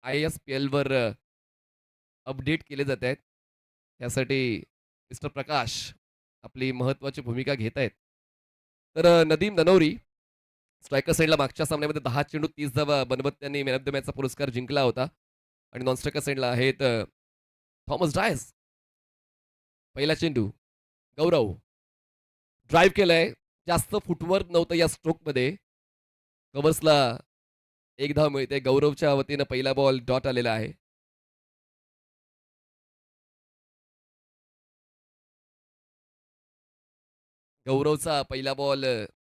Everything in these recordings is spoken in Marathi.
ISPL वर अपडेट केले जात आहेत. त्यासाठी मिस्टर प्रकाश आपली महत्त्वाची भूमिका घेत आहेत. तर नदीम ननौरी स्ट्रायकर साइडला मागच्या सामन्यामध्ये 10 चेंडू 30 धावा बनवत त्यांनी मॅन ऑफ द मॅचचा पुरस्कार जिंकला होता. आणि नॉन स्ट्रायकर साइडला आहेत थॉमस डायस. पहिला चेंडू गौरव ड्राईव्ह केलाय. जास्त फुटवर्क नव्हतं या स्ट्रोकमध्ये. कव्हर्सला एक धाव मिळते. गौरवच्या वतीनं पहिला बॉल डॉट आलेला आहे. गौरवचा पहिला बॉल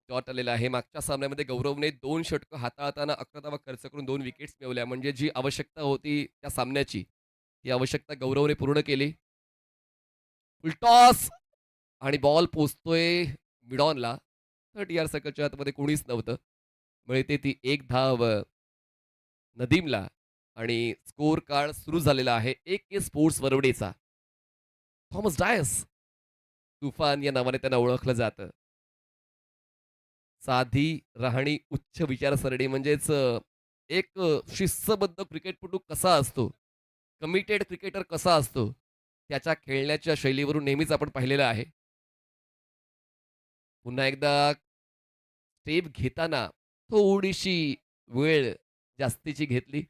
डॉट आलेला आहे. मागच्या सामन्यामध्ये गौरवने 2 षटकं हाताळताना 11 धावा खर्च करून 2 विकेट्स मिळवल्या. म्हणजे जी आवश्यकता होती त्या सामन्याची, ती आवश्यकता गौरवने पूर्ण केली. फुलटॉस आणि बॉल पोचतोय मिडॉनला. 30 यार्ड सर्कलच्या आतमध्ये कोणीच नव्हतं. मिळते ती एक धाव नदीमला आणि स्कोर कार्ड सुरू झालेला आहे. AK स्पोर्ट्स वरवडेचा. थॉमस डायस तुफान या नावाने त्यांना ओळखलं जातं. साधी राहणी उच्च विचारसरणी म्हणजेच एक शिस्तबद्ध क्रिकेटपटू कसा असतो, कमिटेड क्रिकेटर कसा असतो, त्याच्या खेळण्याच्या शैलीवरून नेहमीच आपण पाहिलेलं आहे. पुन्हा एकदा स्टेप घेताना थोडीशी वेळ जास्तीची घेतली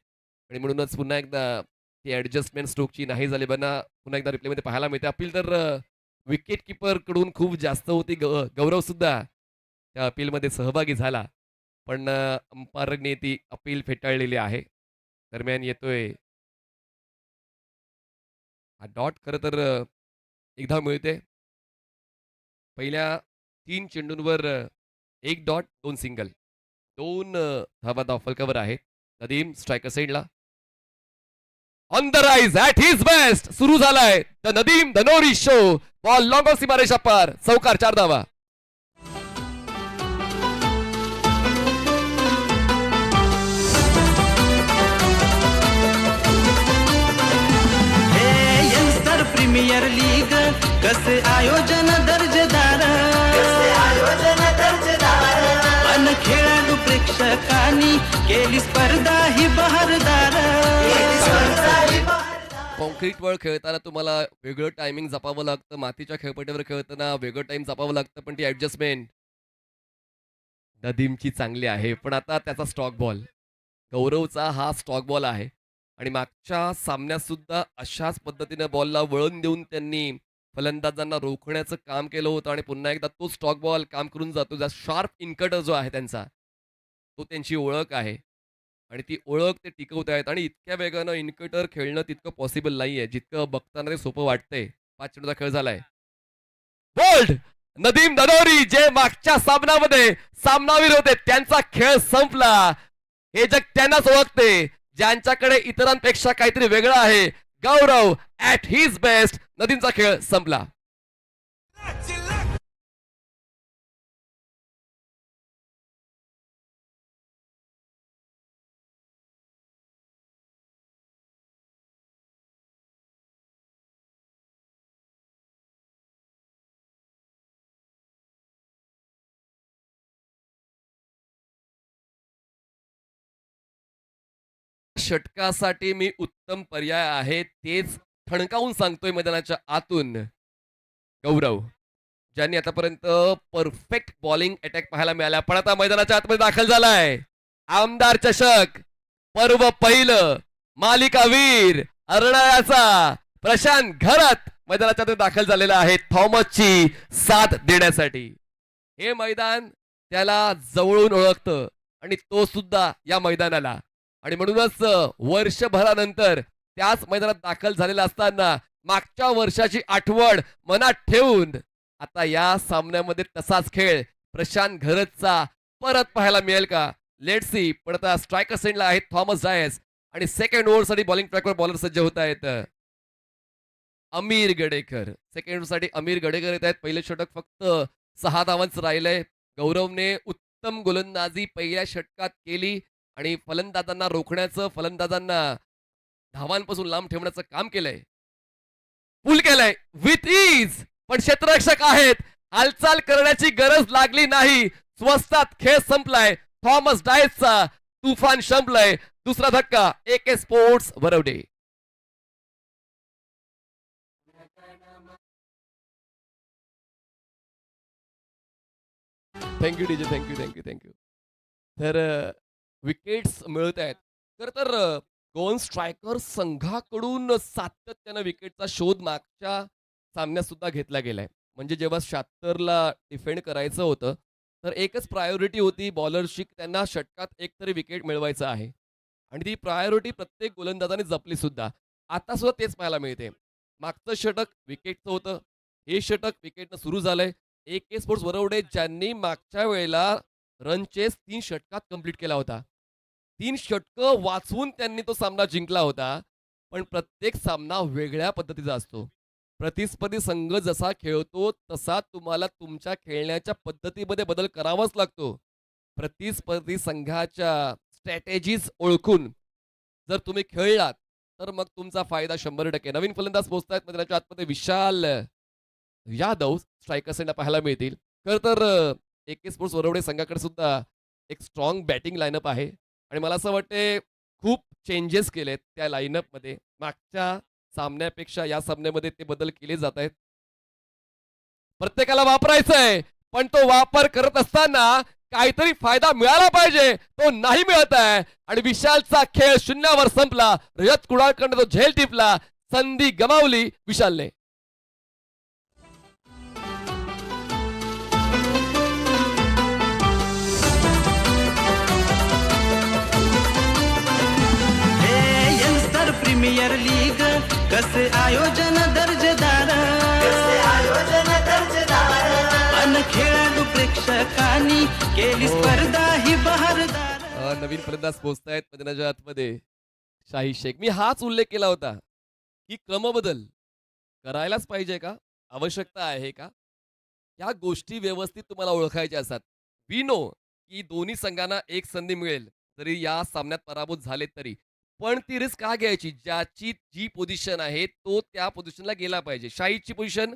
आणि म्हणूनच पुन्हा एकदा ती ॲडजस्टमेंट स्ट्रोकची नाही झाली. पुन्हा एकदा रिप्लेमध्ये पाहायला मिळते. अपील तर विकेट कीपरकडून खूप जास्त होती. गौरवसुद्धा त्या अपीलमध्ये सहभागी झाला. पण अंपायरने ती अपील फेटाळलेली आहे. दरम्यान येतोय हा डॉट. खरं तर एक धाव मिळते. पहिल्या 3 चेंडूंवर 1 डॉट 2 सिंगल. 2 धावा धावफलकावर आहेत. नदीम स्ट्रायकर साइडला. On the rise at his best सुरू झालाय the Nadeem Dhanori show. Ball long of सीमारेषा पार. चौकार 4 धावा. प्रीमियर लीग कसे आयोजन दर्जेदार अन खेळाडू प्रेक्षकांनी केली स्पर्धा ही बहारदार. कॉन्क्रीटवर खेळताना तुम्हाला वेगळं टायमिंग जपावं लागतं. मातीच्या खेळपट्टीवर खेळताना वेगळं टाइम जपावं लागतं. पण ती ॲडजस्टमेंट नदीमची चांगली आहे. पण आता त्याचा स्टॉक बॉल, गौरवचा हा स्टॉक बॉल आहे. आणि मागच्या सामन्यात सुद्धा अशाच पद्धतीने बॉलला वळण देऊन त्यांनी फलंदाजांना रोखण्याचं काम केलं होतं. आणि पुन्हा एकदा तो स्टॉक बॉल काम करून जातो. ज्या शार्प इनकटर जो आहे त्यांचा, तो त्यांची ओळख आहे. आणि ती ओळख ते टिकवत आहेत. आणि इतक्या वेगानं इनकटर खेळणं तितकं पॉसिबल नाहीये जितकं बघताना ते सोपं वाटतंय. 5 चेंडूचा खेळ झालाय. बोल्ड नदीम धनोरी जे मागच्या सामन्यामध्ये सामनावीर होते, त्यांचा खेळ संपला. हे जग त्यांनाच ओळखते ज्यांच्याकडे इतरांपेक्षा काहीतरी वेगळं आहे. गौरव ॲट हिज बेस्ट. नदीमचा खेळ संपला. षटकासाठी मी उत्तम पर्याय आहे तेच ठणकावून सांगतोय मैदानाच्या आतून. गौरव ज्यांनी आतापर्यंत परफेक्ट बॉलिंग अटॅक पाहायला मिळाला, पण आता मैदानाच्या आतमध्ये दाखल झालाय. आमदार चषक पर्व पहिलं मालिकावीर अर्णाळ्याचा प्रशांत घरत मैदानाच्या आत दाखल झालेला आहे थॉमसची साथ देण्यासाठी. हे मैदान त्याला जवळून ओळखतं आणि तो सुद्धा या मैदानाला. आणि म्हणूनच वर्षभरानंतर त्याच मैदानात दाखल झालेला असताना मागच्या वर्षाची आठवण मनात ठेवून आता या सामन्यामध्ये तसाच खेळ प्रशांत घरतचा परत पाहायला मिळेल का? Let's see. पण आता स्ट्रायकर सेंडला आहेत थॉमस डायस आणि सेकंड ओव्हरसाठी बॉलिंग ट्रॅकवर बॉलर सज्ज होत आहेत. अमीर गडेकर सेकंड ओव्हरसाठी अमीर गडेकर येत आहेत. पहिले षटक फक्त 6 धावांचं राहिलंय. गौरवने उत्तम गोलंदाजी पहिल्या षटकात केली आणि फलंदाजांना रोखण्याचं, फलंदाजांना धावांपासून लांब ठेवण्याचं काम केलंय. पूल केलंय विथ इज. पण क्षेत्ररक्षक आहेत. हालचाल करण्याची गरज लागली नाही. स्वस्तात खेळ संपलाय. थॉमस डायसचा तुफान संपलाय. दुसरा धक्का AK sports Varavade. Thank you DJ, thank you. तर विकेट्स मिळत आहेत. खरं तर गोल स्ट्रायकर संघाकडून सातत्यानं विकेटचा शोध मागच्या सामन्यात सुद्धा घेतला गेलाय. म्हणजे जेव्हा 76ला डिफेंड करायचं होतं, तर एकच प्रायोरिटी होती बॉलर्सची, त्यांना षटकात एक तरी विकेट मिळवायचं आहे. आणि ती प्रायोरिटी प्रत्येक गोलंदाजाने जपली सुद्धा. आता सुद्धा तेच पाहायला मिळते. मागचं षटक विकेटचं होतं. हे षटक विकेटनं सुरू झालंय. AK स्पोर्ट्स वरवडे ज्यांनी मागच्या वेळेला रन चेस 3 षटकात कंप्लीट केला होता. 3 षटकं वाचवून त्यांनी तो सामना जिंकला होता. पण प्रत्येक सामना वेगळ्या पद्धतीचा असतो. प्रतिस्पर्धी संघ जसा खेळतो तसा तुम्हाला तुमच्या खेळण्याच्या पद्धतीमध्ये बदल करावाच लागतो. प्रतिस्पर्धी संघाच्या स्ट्रॅटेजीज ओळखून जर तुम्ही खेळलात, तर मग तुमचा फायदा 100%. नवीन फलंदाज पोहोचतायत मैदानाच्या आतमध्ये विशाल यादव स्ट्रायकर्सना पाहायला मिळतील. खरं तर AK स्पोर्ट्स वरवडे संघाकडे सुद्धा एक स्ट्राँग बॅटिंग लाईनअप आहे आणि मला असं वाटते खूप चेंजेस केलेत त्या लाईनअपमध्ये. मागच्या सामन्यापेक्षा या सामन्यामध्ये ते बदल केले जात आहेत. प्रत्येकाला वापरायचंय, पण तो वापर करत असताना काहीतरी फायदा मिळाला पाहिजे. तो नाही मिळत आहे आणि विशालचा खेळ शून्यावर संपला. रजत कुडाळकडनं तो झेल टिपला. संधी गमावली विशालने. हे यंगस्टर प्रीमियर लीग कसे आयोजन दर्जेदार अन खेळाडू प्रेक्षकांनी केली हो. स्पर्धा ही बहारदार. नवीन फलंदाज पोहोचतायत मैदानाच्या आतमध्ये. शाही शेख. मी हाच उल्लेख केला होता, की क्रमबदल करायलाच पाहिजे का? आवश्यकता आहे का? या गोष्टी व्यवस्थित तुम्हाला ओळखायच्या असतात. वी नो की दोन्ही संघांना एक संधी मिळेल, जरी या सामन्यात पराभूत झाले तरी. पण ती रिस्क का घ्यायची? ज्याची जी पोझिशन आहे, तो त्या पोझिशनला गेला पाहिजे. शाहीदची पोझिशन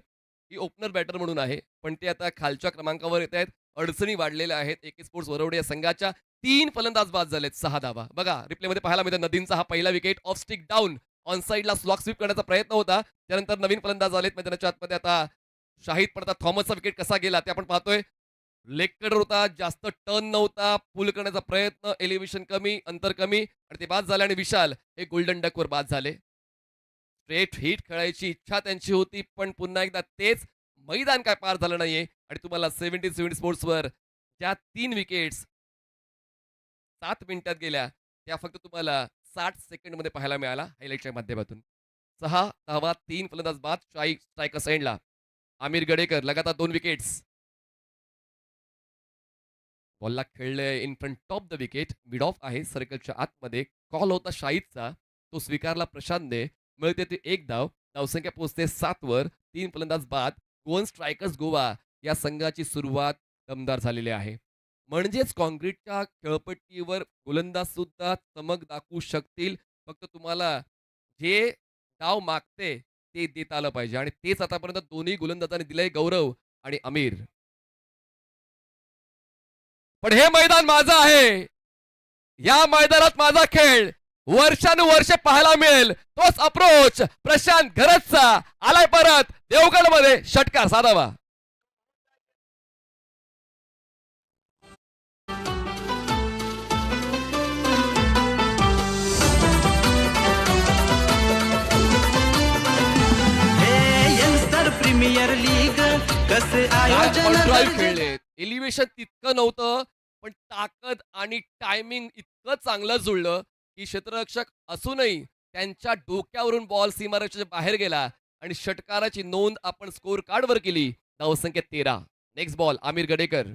ही ओपनर बॅटर म्हणून आहे, पण ते आता खालच्या क्रमांकावर येत आहेत. अडचणी वाढलेल्या आहेत. AK स्पोर्ट्स वरवडे या संघाच्या 3 फलंदाज बाद झालेत, 6 धावा. बघा रिप्लेमध्ये पाहायला मिळतं नदीमचा हा पहिला wicket of stick down on साइडला स्लॉक स्वीप करण्याचा प्रयत्न होता. त्यानंतर नवीन फलंदाज आलेत मैदानाच्या आतमध्ये. आता शाहिद पण आता थॉमसचा विकेट कसा गेला ते आपण पाहतोय. लेग कटर होता, जास्त टर्न नव्हता, पुल करण्याचा प्रयत्न, एलिव्हेशन कमी, अंतर कमी आणि ते बाद झाले आणि विशाल हे गोल्डन डकवर बाद झाले. स्ट्रेट हिट खेळायची इच्छा त्यांची होती, पण पुन्हा एकदा तेच मैदान काय पार झालं नाहीये आणि तुम्हाला 70 स्पोर्ट्सवर ज्या 3 विकेट्स 7 मिनिटात गेल्या, त्या फक्त तुम्हाला 60 सेकंडमध्ये पाहायला मिळाला हायलाइटच्या माध्यमातून. 6 धावा, 3 फलंदाज बाद, शाही स्ट्रायकर्स एंडला. आमिर गडेकर लगातार 2 विकेट्स. बॉलला खेळलंय in front of the wicket. Mid off आहे सर्कलच्या आतमध्ये. कॉल होता शाहिदचा. तो स्वीकारला प्रशांतने. मिळते ती 1 धाव. धावसंख्या पोहोचते 7 वर. 3 फलंदाज बाद. गोवन स्ट्रायकर्स गोवा या संघाची सुरुवात दमदार झालेली आहे. म्हणजेच काँक्रीटच्या खेळपट्टीवर गोलंदाज सुद्धा चमक दाखवू शकतील. फक्त तुम्हाला जे डाव मागते ते देता आलं पाहिजे आणि तेच आतापर्यंत दोन्ही गोलंदाजांनी दिलंय गौरव आणि आमिर. पण हे मैदान माझं आहे. या मैदानात माझा खेळ वर्षानुवर्षे पाहायला मिळेल. तोच अप्रोच प्रशांत घरतचा आलाय परत देवगडमध्ये. षटकार साधावा. हे यंगस्टर प्रीमियर लीग कसे आयोजन ड्राईव्ह दर्जेदार. खेळले. एलिव्हेशन तितकं नव्हतं, पण ताकद आणि टायमिंग इतकं चांगलं जुळलं की क्षेत्ररक्षक असूनही त्यांच्या डोक्यावरून बॉल सीमारेषेच्या बाहेर गेला आणि षटकाराची नोंद आपण स्कोर कार्डवर केली. धावसंख्या 13. Next ball Aamir Gadekar.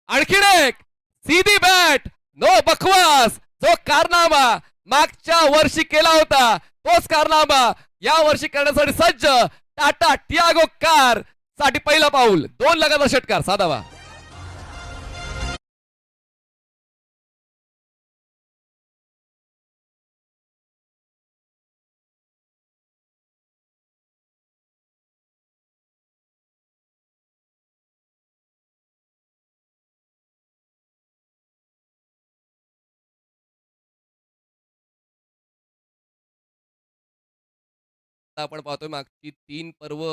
आणखीन एक सीधी बॅट, नो बकवास. जो कारनामा मागच्या वर्षी केला होता तोच कारनामा या वर्षी करण्यासाठी सज्ज टाटा टियागो कार साठी पहिला पाऊल. 2 लगातार षटकार साधावा. आपण पाहतोय मागची 3 पर्व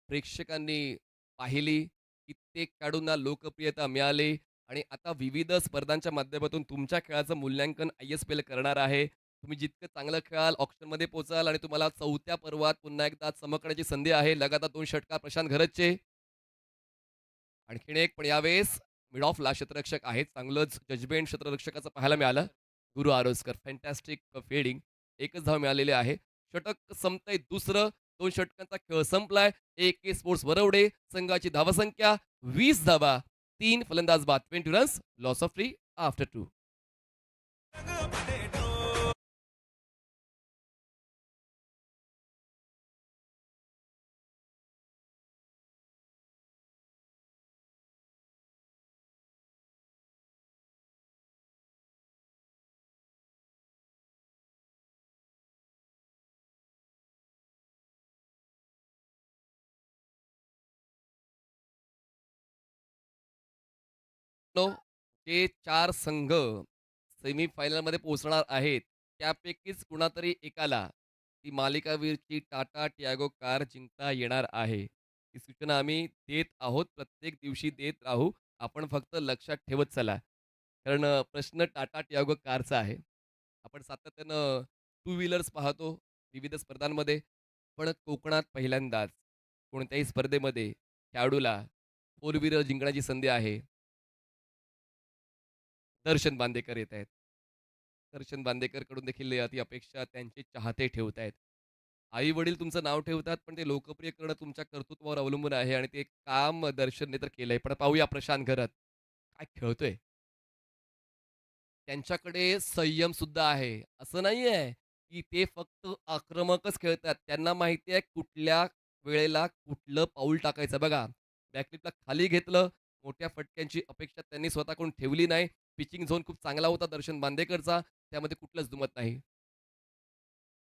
प्रेक्षकांनी पाहिली. कित्येक खेळाडूंना लोकप्रियता मिळाली आणि आता विविध स्पर्धांच्या माध्यमातून तुमच्या खेळाचं मूल्यांकन ISPL करणार आहे. तुम्ही जितकं चांगलं खेळाल, ऑक्शनमध्ये पोहोचाल आणि तुम्हाला 4थ्या पर्वात पुन्हा एकदा चमकण्याची संधी आहे. लगातार 2 षटकार प्रशांत घरतचे. आणखीन एक पण यावेळेस मिड ऑफ लास्ट क्षेत्ररक्षक आहेत. चांगलंच जजमेंट क्षेत्ररक्षकाचं पाहायला मिळालं. गुरु आरोसकर फॅन्टॅस्टिक फील्डिंग. एकच धाव मिळालेली आहे. षटक संपतंय दुसरं. 2 षटकांचा खेळ संपलाय. AK स्पोर्ट्स वरवडे संघाची धावसंख्या 20 धावा, 3 फलंदाज बाद, 20 रन्स, लॉस ऑफ 3 आफ्टर 2. जे 4 संघ सेमीफायनलमध्ये पोहोचणार आहेत, त्यापैकीच कुणातरी एकाला ती मालिकावीरची टाटा टियागो कार जिंकता येणार आहे. ही सूचना आम्ही देत आहोत. प्रत्येक दिवशी देत राहू. आपण फक्त लक्षात ठेवत चला. कारण प्रश्न टाटा टियागो कारचा आहे. आपण सातत्यानं टू व्हीलर्स पाहतो विविध स्पर्धांमध्ये. पण कोकणात पहिल्यांदाच कोणत्याही स्पर्धेमध्ये खेळाडूला फोर व्हीलर जिंकण्याची संधी आहे. दर्शन बांदेकर येत आहेत. दर्शन बांदेकरकडून देखील ती अपेक्षा त्यांचे चाहते ठेवत आहेत. आई-वडील तुमचं नाव ठेवतात, पण ते लोकप्रिय करणं तुमच्या कर्तृत्वावर अवलंबून आहे आणि ते काम दर्शनने तर केलंय. पण पाहूया प्रशांत घरत काय खेळतोय. त्यांच्याकडे संयम सुद्धा आहे. असं नाहीये, की ते फक्त आक्रमकच खेळतात. त्यांना माहिती आहे कुठल्या वेळेला कुठलं पाऊल टाकायचं. बघा, बॅकफ्लिपला खाली घेतलं. मोठ्या फटक्यांची अपेक्षा त्यांनी स्वतःकडून ठेवली नाही. पिचिंग झोन खूप चांगला होता दर्शन बांदेकरचा. त्यामध्ये कुठलंच दुमत नाही.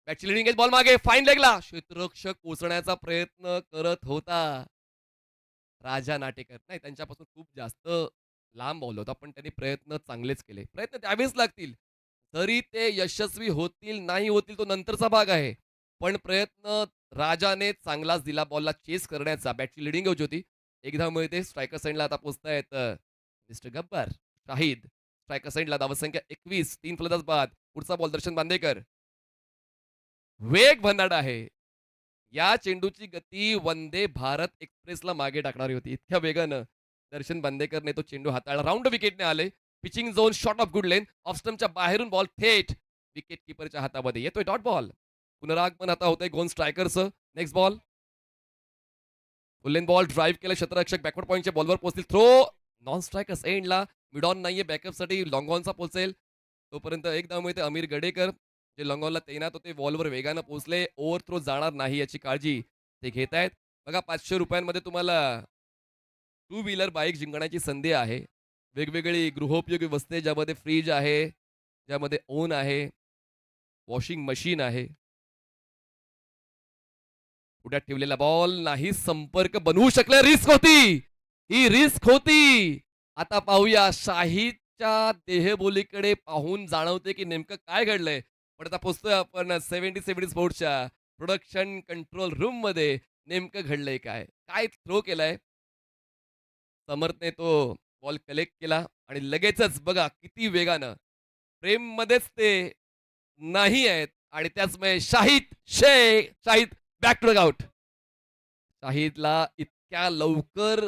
बॅटची लिडिंग एज बॉल मागे फाईन लेगला. क्षेत्ररक्षक पोहोचण्याचा प्रयत्न करत होता. राजा नाटेकर. नाही त्यांच्यापासून खूप जास्त लांब बॉल होता, पण त्यांनी प्रयत्न चांगलेच केले. प्रयत्न द्यावेच लागतील. जरी ते यशस्वी होतील, नाही होतील तो नंतरचा भाग आहे. पण प्रयत्न राजाने चांगलाच दिला बॉलला चेस करण्याचा. बॅटची लिडिंग होती. एक धाव मिळते. स्ट्रायकर साइडला आता पोहोचतायत मिस्टर गब्बार शाहिद. स्ट्रायकर साइडला धावसंख्या 21, 3 फलंदाज बाद. पुढचा बॉल दर्शन बांदेकर. वेग भन्नाट आहे. या चेंडूची गती वंदे भारत एक्सप्रेसला मागे टाकणारी होती. इतक्या वेगानं दर्शन बांदेकरने तो चेंडू हाताळला. राउंड विकेटने आले. Pitching zone shot of good length. Off स्टंपच्या बाहेरून बॉल थेट विकेट कीपरच्या हातामध्ये येतोय डॉट बॉल. पुनरागमन आता होतंय गोन स्ट्रायकरचं. Next ball. Full ball drive केलं क्षेत्ररक्षक बॅकवर्ड पॉईंटच्या बॉलवर पोहोचतील. थ्रो नॉन स्ट्रायकर्स एंडला. मिड ऑन नाहीये बॅकअपसाठी लॉंग ऑनचा पोहोचेल. तोपर्यंत एक धाव मिळते अमीर गडेकर. जे लॉंग ऑनला तैनात होते बॉलवर वेगानं पोहोचले. ओव्हर थ्रो जाणार नाही याची काळजी ते घेत आहेत. बघा ₹500 तुम्हाला टू व्हीलर बाईक जिंकण्याची संधी आहे. वेगवेगळी गृहोपयोगी वस्तू आहे, ज्यामध्ये फ्रीज आहे, ज्यामध्ये ओव्हन आहे, वॉशिंग मशीन आहे. पुढ्यात ठेवलेला बॉल नाही संपर्क बनवू शकले. रिस्क होती. ही रिस्क होती. आता पाहूया शाहीदच्या देहबोलीकडे पाहून जाणवते की नेमकं काय घडलंय. पण आता पोहोचतोय आपण 70 स्पोर्ट्सच्या प्रोडक्शन कंट्रोल रूम मध्ये. नेमकं घडलंय काय? काय थ्रो केलाय? समर्थने तो बॉल कलेक्ट केला आणि लगेचच बघा किती वेगानं फ्रेममध्येच ते नाही आहेत आणि त्याचमुळे Shahid back to the out. शाहिदला इतक्या लवकर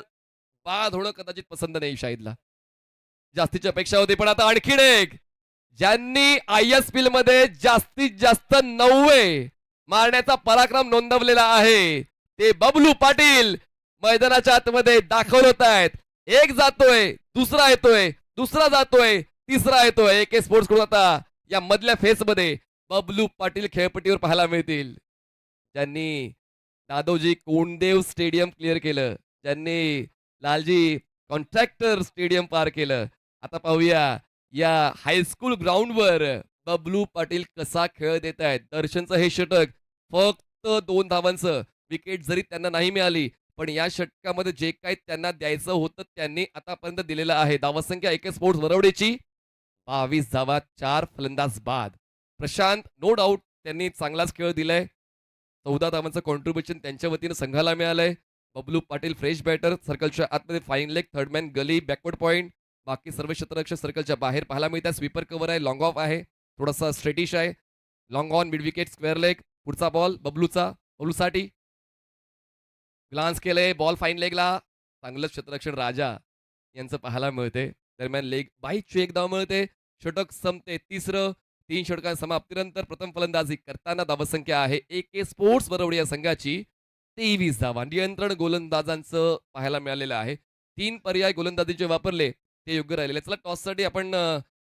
बाद होणं कदाचित पसंत नाही शाहिदला. जास्तीची अपेक्षा होती पण आता आणखीन एक ज्यांनी ISPL मध्ये जास्तीत जास्त 90 मारण्याचा पराक्रम नोंदवलेला आहे ते बबलू पाटील मैदानाच्या आतमध्ये दाखल होत आहेत. एक जातोय, दुसरा येतोय, दुसरा जातोय, तिसरा येतोय. AK स्पोर्ट्स कडून आता या मधल्या फेस मध्ये बबलू पाटील खेळपट्टीवर पाहायला मिळतील. ज्यांनी दादोजी कोंडदेव स्टेडियम क्लिअर केलं, ज्यांनी लालजी कॉन्ट्रॅक्टर स्टेडियम पार केलं. आता पाहूया या हायस्कूल ग्राउंडवर बबलू पाटील कसा खेळ देत आहेत. दर्शनचं हे षटक फक्त 2 धावांचं. विकेट जरी त्यांना नाही मिळाली पण या षटकामध्ये जे काही त्यांना द्यायचं होतं त्यांनी आतापर्यंत दिलेलं आहे. धावसंख्या AK स्पोर्ट्स वरवडेची 22 धावा, 4 फलंदाज बाद. प्रशांत नो डाऊट त्यांनी चांगलाच खेळ दिलाय. 14 धावांचं कॉन्ट्रिब्युशन त्यांच्या वतीनं संघाला मिळालंय. बबलू पाटील फ्रेश बॅटर, सर्कलच्या आतमध्ये फाईन लेग, थर्ड मॅन गली, बॅकवर्ड पॉइंट. बाकी सर्व क्षेत्ररक्षक सर्कलच्या बाहेर पाहायला मिळतात. स्वीपर कव्हर आहे, लॉंग ऑफ आहे, थोडासा स्ट्रेटिश आहे. Long on, mid wicket, square leg. पुढचा बॉल बबलूसाठी. ग्लान्स केलंय, बॉल फाईन लेगला. चांगलं क्षेत्ररक्षण राजा यांचं पाहायला मिळते. दरम्यान लेग बाईकची एक धाव मिळते. षटक संपते तिसरं. 3 षटकां समाप्तीनंतर प्रथम फलंदाजी करताना धावसंख्या आहे AK स्पोर्ट्स बरोबर या संघाची 23 धावा. नियंत्रण गोलंदाजांचं पाहायला मिळालेलं आहे. 3 पर्याय गोलंदाजीचे वापरले ते योग्य राहिलेले. चला टॉससाठी आपण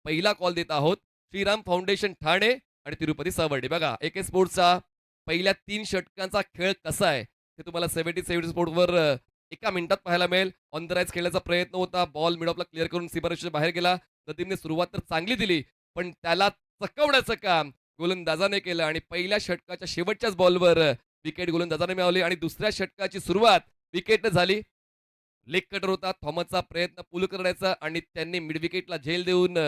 पहिला कॉल देत आहोत. श्रीराम फाउंडेशन ठाणे आणि तिरुपती सावर्डे. बघा AK स्पोर्ट्सचा पहिल्या 3 षटकांचा खेळ कसा आहे ते तुम्हाला 70 स्पोर्ट्सवर एका मिनिटात पाहायला मिळेल. ऑन द राईज खेळण्याचा प्रयत्न होता. बॉल मिड ऑफला क्लिअर करून सीमारेषेच्या बाहेर गेला. नदीमने सुरुवात तर चांगली दिली, पण त्याला चकवण्याचं काम गोलंदाजाने केलं आणि पहिल्या षटकाच्या शेवटच्याच बॉलवर विकेट गोलंदाजाने मिळवली आणि दुसऱ्या षटकाची सुरुवात विकेटनं झाली. लेग कटर होता. थॉमसचा प्रयत्न पूल करण्याचा आणि त्यांनी मिड विकेटला झेल देऊन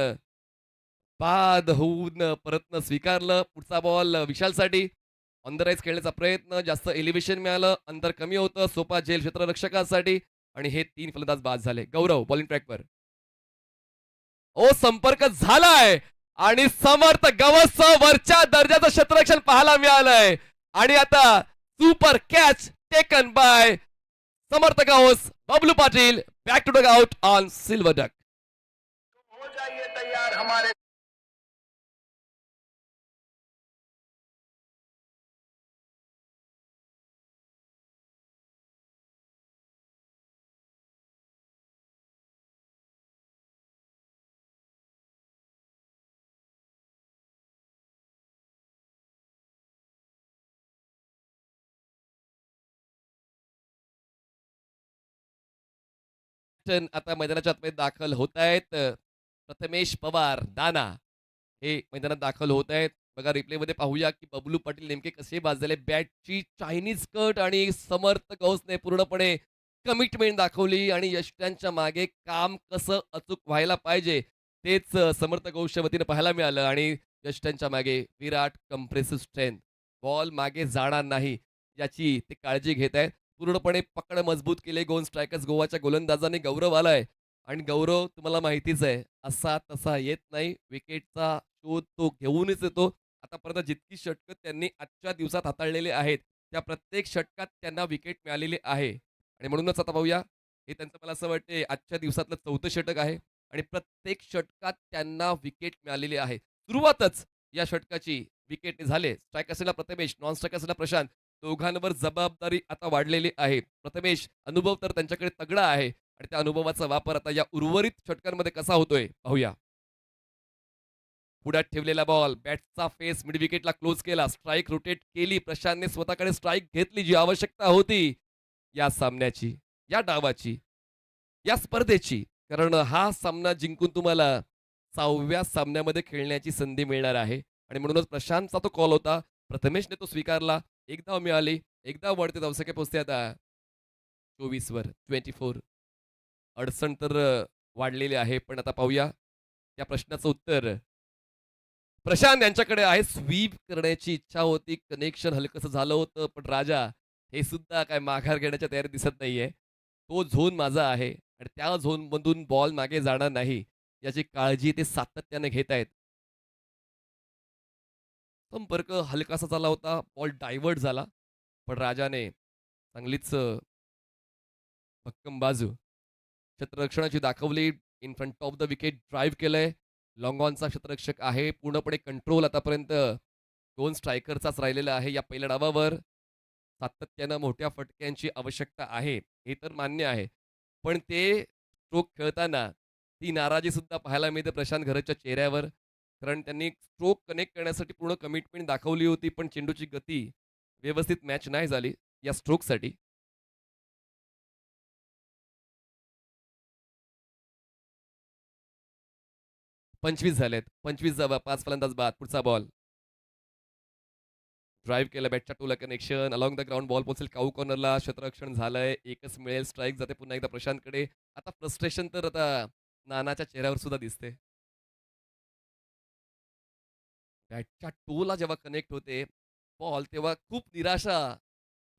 बाद होऊन परतनं स्वीकारलं. पुढचा बॉल विशालसाठी. ऑन द राईज खेळण्याचा प्रयत्न, जास्त एलिव्हेशन मिळालं, अंतर कमी होतं, सोपा झेल क्षेत्ररक्षकासाठी आणि हे 3 फलंदाज बाद झाले. गौरव बॉलिंग ट्रॅकवर. संपर्क झालाय आणि समर्थ गवसचं वरच्या दर्जाचं क्षेत्ररक्षण पाहायला मिळालंय आणि आता super catch taken by Samarth Gawas. Bablu Patil back to the out on silver duck. हो जाइए तैयार हमारे आता मैदानाच्या आतमध्ये दाखल होत आहेत. प्रथमेश पवार दाना हे मैदानात दाखल होत आहेत. बघा रिप्लेमध्ये पाहूया की बबलू पाटील नेमके कसे बाजले. बॅटची चायनीज कट आणि समर्थ गौसने पूर्णपणे कमिटमेंट दाखवली आणि यष्ट्यांच्या मागे काम कसं अचूक व्हायला पाहिजे तेच समर्थ गौसच्या वतीनं पाहायला मिळालं आणि यष्ट्यांच्या मागे विराट कंप्रेसिव्ह स्ट्रेंथ. बॉल मागे जाणार नाही याची ते काळजी घेत आहेत. पूर्णपणे पकड मजबूत केले गोल स्ट्रायकर्स गोवाच्या गोलंदाजाने. गौरव आलाय आणि गौरव तुम्हाला माहितीच आहे असा तसा येत नाही. विकेटचा शोध तो घेऊनच येतो. आतापर्यंत जितकी षटकं त्यांनी आजच्या दिवसात हाताळलेली आहेत त्या प्रत्येक षटकात त्यांना विकेट मिळालेली आहे आणि म्हणूनच आता पाहूया हे त्यांचं मला असं वाटते आजच्या दिवसातलं 4थं षटक आहे आणि प्रत्येक षटकात त्यांना विकेट मिळालेली आहे. सुरुवातच या षटकाची विकेट झाले. स्ट्राईक असलेला प्रथमेश, नॉन स्ट्राईक असलेला प्रशांत, दोघांवर जबाबदारी आता वाढलेली आहे. प्रथमेश अनुभव तर त्यांच्याकडे तगडा आहे आणि त्या अनुभवाचा वापर आता या उर्वरित षटकांमध्ये कसा होतोय पाहूया. पुढ्यात ठेवलेला बॉल, बॅटचा फेस मिड विकेटला क्लोज केला, स्ट्राईक रोटेट केली. प्रशांतने स्वतःकडे स्ट्राईक घेतली जी आवश्यकता होती या सामन्याची, या डावाची, या स्पर्धेची. कारण हा सामना जिंकून तुम्हाला 6व्या सामन्यामध्ये खेळण्याची संधी मिळणार आहे आणि म्हणूनच प्रशांतचा तो कॉल होता. प्रथमेशने तो स्वीकारला. एक धाव मिळाली. एकदा वळते धावसंख्या पोहोचते आता 24 वर 24. अडचण तर वाढलेली आहे पण आता पाहूया त्या प्रश्नाचं उत्तर. प्रशांत यांच्याकडे आहे. स्वीप करण्याची इच्छा होती. कनेक्शन हलकसं झालं होतं पण राजा हे सुद्धा काय माघार घेण्याच्या तयारी दिसत नाहीये. तो झोन माझा आहे आणि त्या झोनमधून बॉल मागे जाणार नाही याची काळजी ते सातत्याने घेत आहेत. संपर्क हलकासा झाला होता. बॉल डायव्हर्ट झाला. पण राजाने चांगलीच भक्कम बाजू क्षेत्ररक्षणाची दाखवली. In front of the wicket drive केलंय. लॉंग ऑनचा क्षेत्ररक्षक आहे. पूर्णपणे कंट्रोल आतापर्यंत 2 स्ट्रायकरचाच राहिलेला आहे या पहिल्या डावावर. सातत्यानं मोठ्या फटक्यांची आवश्यकता आहे हे तर मान्य आहे. पण ते स्ट्रोक खेळताना ती नाराजी सुद्धा पाहायला मिळते प्रशांत घरच्या चेहऱ्यावर. कारण त्यांनी स्ट्रोक कनेक्ट करण्यासाठी पूर्ण कमिटमेंट दाखवली होती पण चेंडूची गती व्यवस्थित मॅच नाही झाली या स्ट्रोकसाठी. पंचवीस झालेत. 25 जावा. 5 फलंदाज बाद. पुढचा बॉल ड्राईव्ह केला. बॅटच्या टोला connection along the ground ball पोहोचेल काऊ कॉर्नरला. क्षेत्ररक्षण झालंय. एकच मिळेल. स्ट्राईक जाते पुन्हा एकदा प्रशांतकडे. आता फ्रस्ट्रेशन तर आता नानाच्या चेहऱ्यावर सुद्धा दिसते. बॅटच्या टोला जेव्हा कनेक्ट होते बॉल तेव्हा खूप निराशा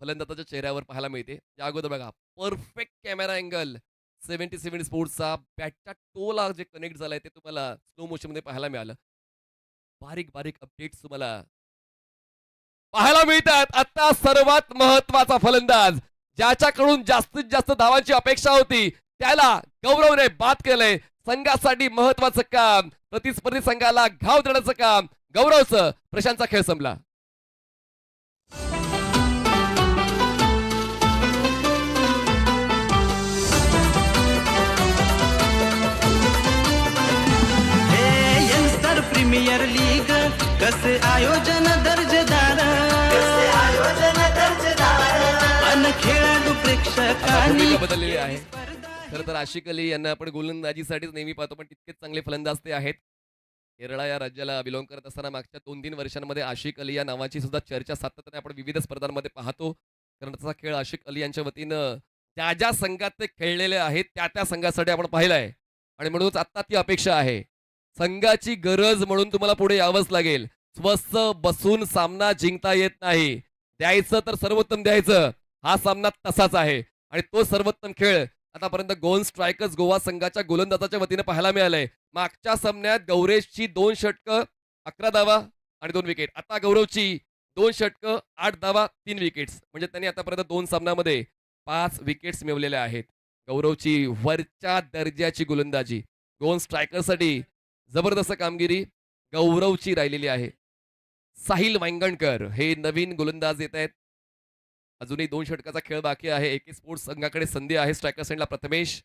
फलंदाजाच्या चेहऱ्यावर पाहायला मिळते. या अगोदर बघा परफेक्ट कॅमेरा अँगल 77 स्पोर्ट्सचा बॅटच्या टोला जे कनेक्ट झालंय ते तुम्हाला स्लो मोशनमध्ये पाहायला मिळालं. बारीक-बारीक अपडेट्स तुम्हाला पाहायला मिळतात. आता सर्वात महत्त्वाचा फलंदाज ज्याच्याकडून जास्तीत जास्त धावांची अपेक्षा होती त्याला गौरवने बाद केलंय. संघासाठी महत्त्वाचं काम, प्रतिस्पर्धी संघाला घाव देण्याचं काम गौरवचं. प्रशांतचा खेळ संपला. हे यंगस्टर प्रीमियर लीग कसे आयोजन दर्जेदार अन खेळाडू आता प्रेक्षकांनी भूमिका बदललेली आहे. खरं तर आशिक अली यांना आपण गोलंदाजीसाठीच नेहमी पाहतो, पण तितकेच चांगले फलंदाज ते आहेत. केरळा या राज्याला बिलॉंग करत असताना मागच्या 2-3 वर्षांमध्ये आशिक अली या नावाची सुद्धा चर्चा सातत्याने आपण विविध स्पर्धांमध्ये पाहतो. कारण त्याचा खेळ आशिक अली यांच्या वतीनं ज्या संघात ते खेळलेले आहेत त्या संघासाठी आपण पाहिलाय आणि म्हणूनच आत्ता ती अपेक्षा आहे. संघाची गरज म्हणून तुम्हाला पुढे यावंच लागेल. स्वस्त बसून सामना जिंकता येत नाही. द्यायचं तर सर्वोत्तम द्यायचं. हा सामना तसाच आहे आणि तो सर्वोत्तम खेळ आतापर्यंत गोल स्ट्रायकर्स गोवा संघाच्या गोलंदाजाच्या वतीने पाहायला मिळालंय. मागच्या सामन्यात गौरेशची 2 षटकं 11 धावा आणि 2 विकेट. आता गौरवची 2 षटकं 8 धावा 3 विकेट्स. म्हणजे त्यांनी आतापर्यंत 2 सामन्यामध्ये 5 विकेट्स मिळवलेल्या आहेत. गौरवची वरच्या दर्जाची गोलंदाजी गोल स्ट्रायकरसाठी जबरदस्त कामगिरी गौरवची राहिलेली आहे. साहिल वांगणकर हे नवीन गोलंदाज येत आहेत. अजूनही 2 षटकाचा खेळ बाकी आहे. एके स्पोर्ट्स संघाकडे संधी आहे. स्ट्रायकर सेंडला प्रथमेश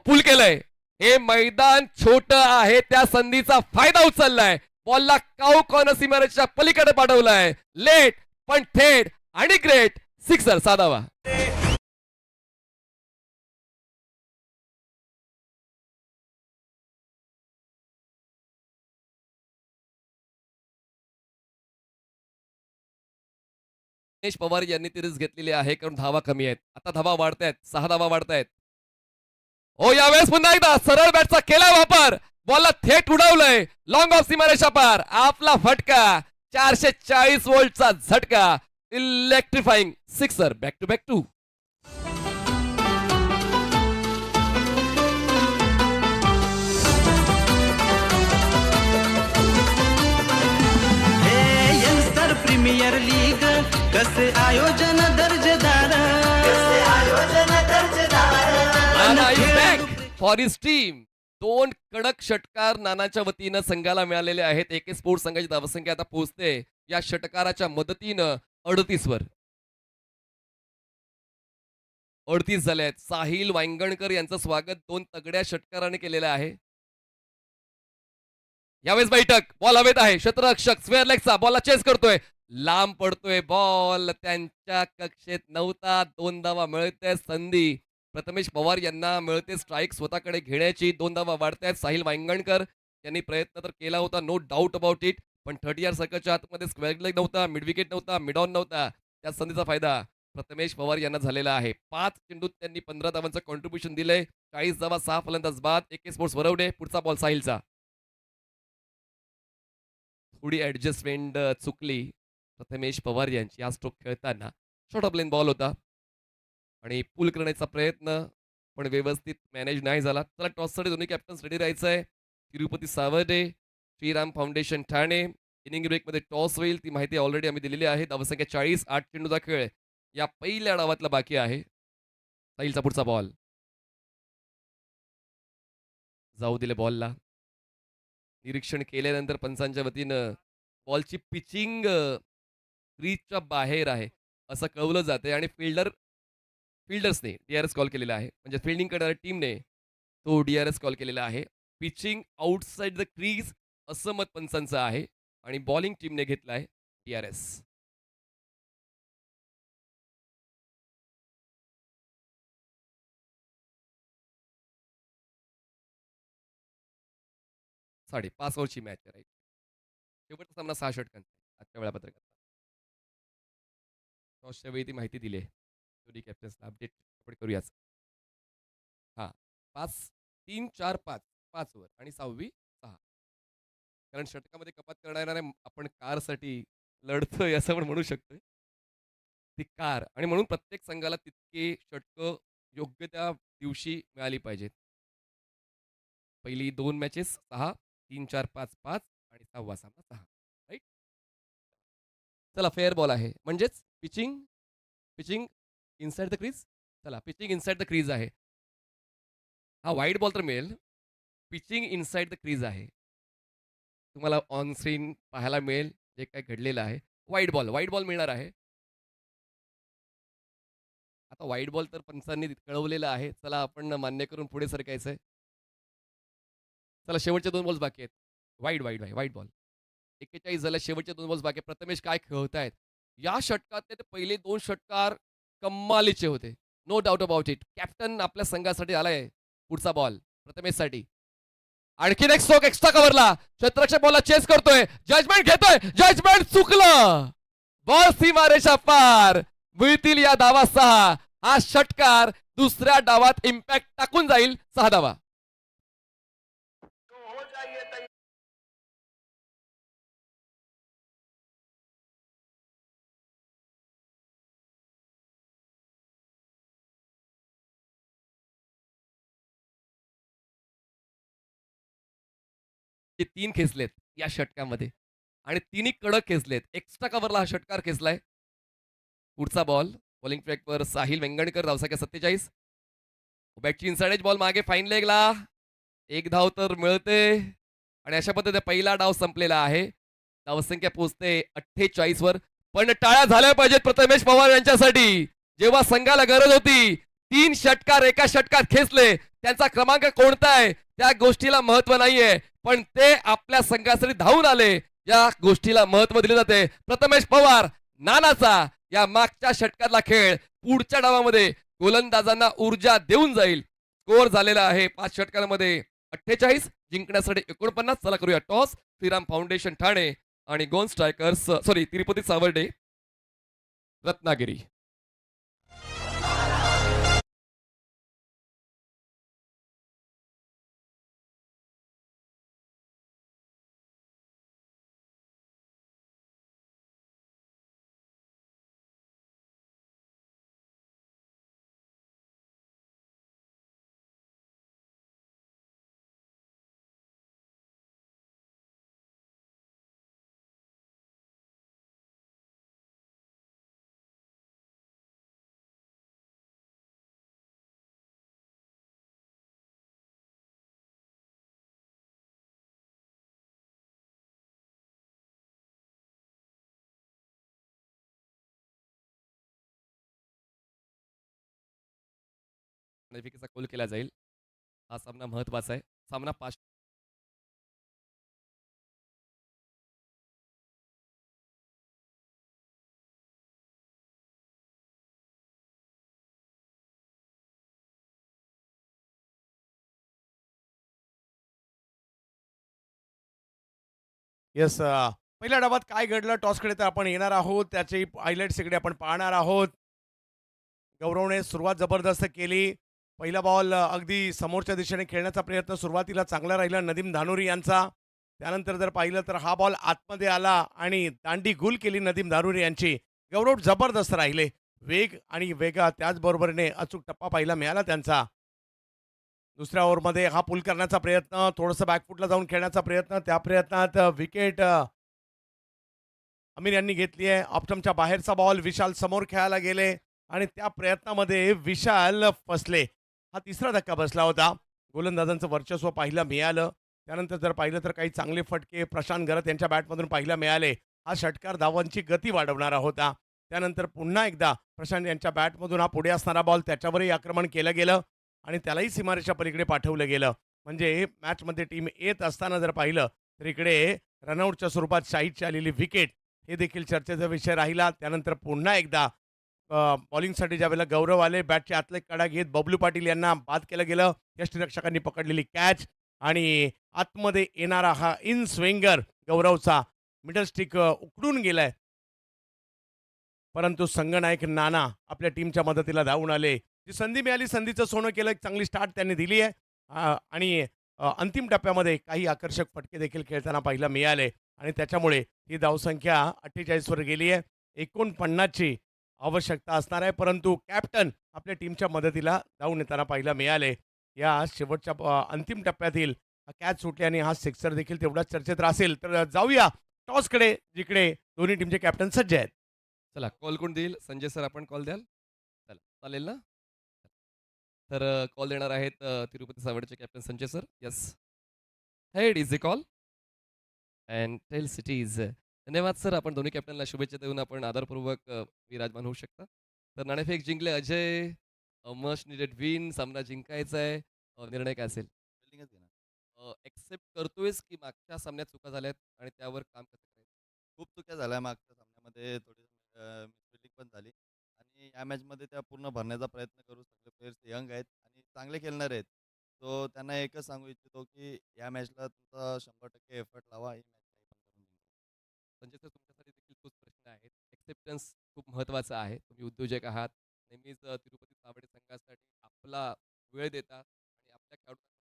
पूल केलंय. हे मैदान छोटं आहे त्या संधीचा फायदा उचललाय. बॉलला काऊ कॉर्नर सीमारेषेच्या पलीकडे पाठवलाय. लेट पण थेट आणि ग्रेट सिक्सर साधावा. दिनेश पवार यांनी ती रिस्क घेतलेली आहे कारण धावा कमी आहेत. आता धावा वाढतायत. 6 धावा वाढतायत. हो यावेळेस पुन्हा एकदा सरळ बॅटचा केला वापर. बॉलला थेट उडवलंय. लॉंग ऑफ सीमारेषा पार. आपला फटका 440 व्होल्टचा झटका. Electrifying sixer. Back to back 2. हे यंगस्टर प्रीमियर लीग कसे आयोजन दर्जेदार अन नाना इज खेळाडू बॅक फॉर हिज टीम. 2 कडक षटकार नानाच्या वतीनं संघाला मिळालेले आहेत. एके स्पोर्ट्स संघाची धावसंख्या आता पोहोचते या षटकाराच्या मदतीनं 38 वर. 38 झाले आहेत. साहिल वांगणकर यांचं स्वागत 2 तगड्या षटकाराने केलेलं आहे. यावेळेस बैठक. बॉल हवेत आहे. क्षेत्ररक्षक स्क्वेअर लेगचा बॉलला चेस करतोय. लांब पडतोय बॉल. त्यांच्या कक्षेत नव्हता. 2 धावा मिळते. संधी प्रथमेश पवार यांना मिळते स्ट्राईक स्वतःकडे घेण्याची. 2 धावा वाढतायत. साहिल वांगणकर यांनी प्रयत्न तर केला होता, नो डाऊट अबाउट इट. पण 30 सर्कलच्या आतमध्ये स्क्वेअर लेग नव्हता, मिड विकेट नव्हता, मिड ऑन नव्हता. त्या संधीचा फायदा प्रथमेश पवार यांना झालेला आहे. 5 चेंडूत त्यांनी 15 धावांचं कॉन्ट्रीब्युशन दिलंय. 40 धावा 6 फलंदाज बाद. एके स्पोर्ट्स वरवडे. पुढचा बॉल साहिलचा. थोडी ऍडजस्टमेंट चुकली प्रथमेश पवार यांची. हा स्ट्रोक खेळताना शॉर्ट ऑफ लेन बॉल होता आणि पूल करण्याचा प्रयत्न पण व्यवस्थित मॅनेज नाही झाला. चला टॉससाठी दोन्ही कॅप्टन्स रेडी राहायचं आहे. तिरुपती सावर्डे, श्रीराम फाउंडेशन ठाणे. इनिंग ब्रेकमध्ये टॉस होईल ती माहिती ऑलरेडी आम्ही दिलेली आहे. धावसंख्या 40. 8 चेंडूचा खेळ या पहिल्या डावातला बाकी आहे. साहिलचा पुढचा बॉल जाऊ दिले बॉलला. निरीक्षण केल्यानंतर पंचांच्या वतीनं बॉलची पिचिंग क्रीजच्या बाहेर आहे असं कळवलं जाते आणि फिल्डर्सने DRS कॉल केलेला आहे. म्हणजे फिल्डिंग करणाऱ्या टीमने तो DRS कॉल केलेला आहे. पिचिंग आउटसाइड द क्रीज असं मत पंचांचं आहे आणि बॉलिंग टीमने घेतला आहे DRS. साडे 5 ओव्हरची मॅच आहे. राईट. शेवटचा सामना 6 षटकांचा आहे आजच्या वेळापत्रकात. टॉसच्या वेळी ती माहिती दिली आहे. दोन्ही कॅप्टन्सला अपडेट आपण करूयाच. हां 5 3 4 5 5 ओव्हर आणि 6वी 6. कारण षटकामध्ये कपात करणाऱ्या आपण कारसाठी लढतोय असं आपण म्हणू शकतोय. ती कार आणि म्हणून प्रत्येक संघाला तितके षटकं योग्य त्या दिवशी मिळाली पाहिजेत. पहिली 2 मॅचेस 6, 3, 4, 5, 5 आणि 6वा सामना 6. राइट? चला फेअर बॉल आहे. म्हणजेच pitching pitching inside the crease. चला पिचिंग इनसाइड द क्रीज आहे. हा व्हाईट बॉल तर मिळेल. पिचिंग इनसाइड द क्रीज आहे. तुम्हाला ऑन स्क्रीन पाहायला मिळेल जे काही घडलेलं आहे. व्हाईट बॉल मिळणार आहे. आता व्हाईट बॉल तर पंचांनी कळवलेलं आहे. चला आपण मान्य करून पुढे सरकायचंय. चला शेवटचे 2 बॉल्स बाकी आहेत. White ball. 41 झाल्या शेवटचे 2 बॉल्स बाकी आहेत. प्रथमेश काय खेळतायत. या षटकातले ते पहिले 2 षटकार कमालीचे होते. No doubt about it. Captain आपल्या संघासाठी आलाय. पुढचा बॉल प्रथमेशसाठी. आणखीन एक स्ट्रोक एक्स्ट्रा कव्हरला. क्षेत्ररक्षक बॉलला चेस करतोय. जजमेंट घेतोय. जजमेंट चुकलं. बॉल सीमारेषा पार. मिळतील या धावा 6. हा षटकार दुसऱ्या डावात इम्पॅक्ट टाकून जाईल. 6 धावा. तो हो जाइए तैयार ते 3 खेचलेत या षटकामध्ये आणि तिन्ही कडक खेचलेत. एक्स्ट्रा कव्हरला हा षटकार खेचलाय. पुढचा बॉल बॉलिंग ट्रॅकवर साहिल वेंगणकर धावसंख्या 47. बॅटची इनसाइड बॉल मागे फाईन लेगला. एक धाव तर मिळते आणि अशा पद्धतीने पहिला डाव संपलेला आहे. धावसंख्या पोहोचते 48 वर. पण टाळ्या झाल्या पाहिजेत प्रथमेश पवार यांच्यासाठी. जेव्हा संघाला गरज होती 3 षटकार एका षटकात खेचले. त्यांचा क्रमांक कोणता आहे त्या गोष्टीला महत्व नाहीये, पण ते आपल्या संघासाठी धावून आले. या गोष्टीला महत्व दिले जाते. प्रथमेश पवार नानाचा या मागच्या षटकातला खेळ पुढच्या डावामध्ये गोलंदाजांना ऊर्जा देऊन जाईल. स्कोअर झालेला आहे 5 षटकांमध्ये 48 जिंकण्यासाठी 49. चला करूया टॉस. श्रीराम फाउंडेशन ठाणे आणि गोन स्ट्रायकर्स तिरुपती सावर्डे रत्नागिरी. विकेटचा कोल केला जाईल. हा सामना महत्वाचा आहे. सामना 5. येस. पहिल्या डावात काय घडलं टॉसकडे तर आपण येणार आहोत. त्याचे हायलाइट्स इकडे आपण पाहणार आहोत. गौरवने सुरुवात जबरदस्त केली. पहिला बॉल अगदी समोरच्या दिशेने खेळण्याचा प्रयत्न सुरुवातीला चांगला राहिला नदीम धानोरी यांचा. त्यानंतर जर पाहिलं तर हा बॉल आतमध्ये आला आणि दांडी गुल केली नदीम धानोरी यांची. गौरव जबरदस्त राहिले. वेग आणि वेगात त्याचबरोबरीने अचूक टप्पा पाहायला मिळाला त्यांचा. दुसऱ्या ओव्हरमध्ये हा पुल करण्याचा प्रयत्न, थोडंसं बॅकफुटला जाऊन खेळण्याचा प्रयत्न. त्या प्रयत्नात विकेट आमिर यांनी घेतली आहे. ऑप्टमच्या बाहेरचा बॉल विशाल समोर खेळायला गेले आणि त्या प्रयत्नामध्ये विशाल फसले. हा तिसरा धक्का बसला होता. गोलंदाजांचं वर्चस्व पाहायला मिळालं. त्यानंतर जर पाहिलं तर काही चांगले फटके प्रशांत गरत यांच्या बॅटमधून पाहायला मिळाले. हा षटकार धावांची गती वाढवणारा होता. त्यानंतर पुन्हा एकदा प्रशांत यांच्या बॅटमधून हा पुढे असणारा बॉल त्याच्यावरही आक्रमण केलं गेलं आणि त्यालाही सीमारेषा पलीकडे पाठवलं गेलं. म्हणजे मॅचमध्ये टीम येत असताना जर पाहिलं तर इकडे रनआउटच्या स्वरूपात शाहीदची आलेली विकेट हे देखील चर्चेचा विषय राहिला. त्यानंतर पुन्हा एकदा बॉलिंगसाठी ज्यावेळेला गौरव आले बॅटच्या आतले कडा घेत बबलू पाटील यांना बाद केलं गेलं. यष्टीरक्षकांनी पकडलेली कॅच आणि आतमध्ये येणारा हा इन स्विंगर गौरवचा मिडल स्टिक उकडून गेलाय. परंतु संघनायक नाना आपल्या टीमच्या मदतीला धावून आले. जी संधी मिळाली संधीचं सोनं केलं. एक चांगली स्टार्ट त्यांनी दिली आहे आणि अंतिम टप्प्यामध्ये काही आकर्षक फटके देखील खेळताना पाहायला मिळाले आणि त्याच्यामुळे ही धावसंख्या 48 वर गेली आहे. 49ची आवश्यकता असणार आहे, परंतु कॅप्टन आपल्या टीमच्या मदतीला धावून येताना पाहायला मिळाले. या शेवटच्या अंतिम टप्प्यातील कॅच सुटली आणि हा सिक्सर देखील तेवढाच चर्चेत राहील. तर जाऊया टॉसकडे, जिकडे दोन्ही टीमचे कॅप्टन सज्ज आहेत. चला कॉल कोण देईल? संजय सर आपण कॉल द्याल? चला चालेल ना? तर कॉल देणार आहेत तिरुपती सावडेचे captain Sanjay sir. Yes. Head is a call and tail cities. धन्यवाद सर. आपण दोन्ही कॅप्टनला शुभेच्छा देऊन आपण आदरपूर्वक विराजमान होऊ शकता. तर नाणेफेक जिंकले अजय. Must needed win. सामना जिंकायचा आहे. निर्णय काय असेल? फिल्डिंगच घेणार. एक्सेप्ट करतोयस की मागच्या सामन्यात चुका झाल्यात आणि त्यावर काम कसं करायचं? खूप चुक्या झाल्या मागच्या सामन्यामध्ये, थोडी मिसफिल्डिंग पण झाली आणि या मॅचमध्ये त्या पूर्ण भरण्याचा प्रयत्न करू. सगळे प्लेयर्स यंग आहेत आणि चांगले खेळणारे आहेत. सो त्यांना एकच सांगू इच्छितो की या मॅचला तुमचा 100% एफर्ट लावा. ही मॅच नाही पण करून जिंका. संजय सर तुमच्यासाठी देखील तोच प्रश्न आहे. एक्सेप्टन्स खूप महत्त्वाचा आहे. तुम्ही उद्योजक आहात. नेहमीच तिरुपती सावडे संघासाठी आपला वेळ देता आणि आपल्या खेळाडूंना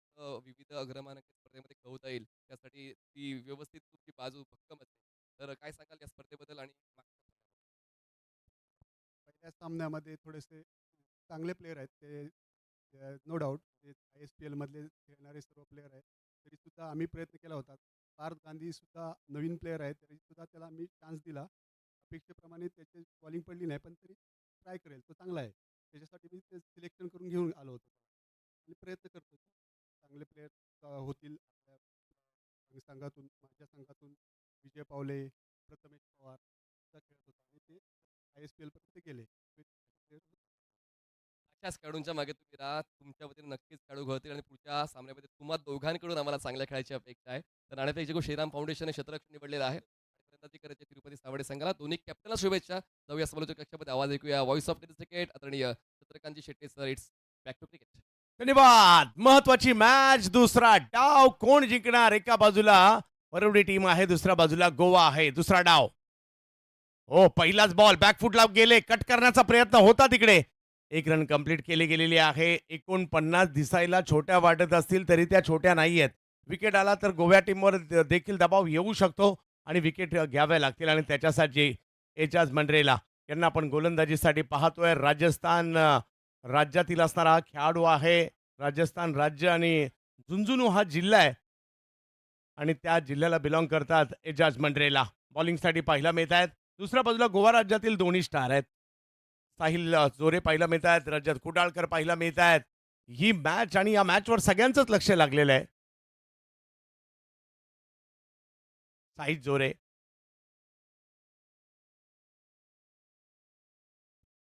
विविध अग्रमानांक स्पर्धेमध्ये खेळवता येईल त्यासाठी ती व्यवस्थित तुमची बाजू भक्कम असते. तर काय सांगाल या स्पर्धेबद्दल आणि मागच्या पहिल्या सामन्यामध्ये थोडेसे चांगले प्लेयर आहेत ते, नो डाऊट ते आय एस पी एलमधले खेळणारे सर्व प्लेयर आहेत. तरीसुद्धा आम्ही प्रयत्न केला होता. पार्थ गांधीसुद्धा नवीन प्लेयर आहे, तरीसुद्धा त्याला आम्ही चान्स दिला. अपेक्षेप्रमाणे त्याची बॉलिंग पडली नाही, पण तरी ट्राय करेल, तो चांगला आहे. त्याच्यासाठी मी ते सिलेक्शन करून घेऊन आलो होतो आणि प्रयत्न करतो. चांगले प्लेयर होतील आपल्या संघातून. माझ्या संघातून विजय पावले, प्रथमेश पवार सुद्धा खेळत होता आणि ते आय एस पी एलपर्यंत गेले. अशाच खेळाडूंच्या मागे तुम्ही राहा. तुमच्या वतीने नक्कीच खेळाडू घडतील आणि पुढच्या सामन्यामध्ये तुम्हा दोघांकडून आम्हाला चांगल्या खेळायची अपेक्षा आहे. तर नाणेफेक जिंकून श्रीराम फाउंडेशनने क्षेत्ररक्षण निवडलेलं आहे. आणि फलंदाजी करायची तिरुपती सावडे संघाला. दोन्ही कॅप्टनला शुभेच्छा. जाऊया समालोचक कक्षामध्ये आवाज ऐकूया. व्हॉइस ऑफ टेनिस क्रिकेट आदरणीय Chandrakantji Shetty sir. It's back to cricket. धन्यवाद. महत्वाची मॅच, दुसरा डाव कोण जिंकणार? एका बाजूला वरवडी टीम आहे, दुसऱ्या बाजूला गोवा आहे. दुसरा डाव. हो, पहिलाच बॉल बॅकफुटला गेले, कट करण्याचा प्रयत्न होता तिकडे. एक रन कंप्लीट केली गेलेली आहे. 49 दिसायला छोट्या वाटत असतील तरी त्या छोट्या नाही आहेत. विकेट आला तर गोव्या टीमवर देखील दबाव येऊ शकतो आणि विकेट घ्याव्या लागतील आणि त्याच्यासाठी एजाज मंडरेला यांना आपण गोलंदाजीसाठी पाहतोय. राजस्थान राज्यातील असणारा खेळाडू आहे. राजस्थान राज्य आणि झुंझुनू हा जिल्हा आहे आणि त्या जिल्ह्याला बिलॉंग करतात एजाज मंडरेला. बॉलिंगसाठी पाहायला मिळत आहेत. दुसऱ्या बाजूला गोवा राज्यातील दोन्ही स्टार आहेत. साहिल जोरे पाहायला मिळत आहेत, रजत कुडाळकर पाहायला मिळत आहेत. ही मॅच आणि या मॅचवर सगळ्यांचंच लक्ष लागलेलं आहे. साहिल जोरे,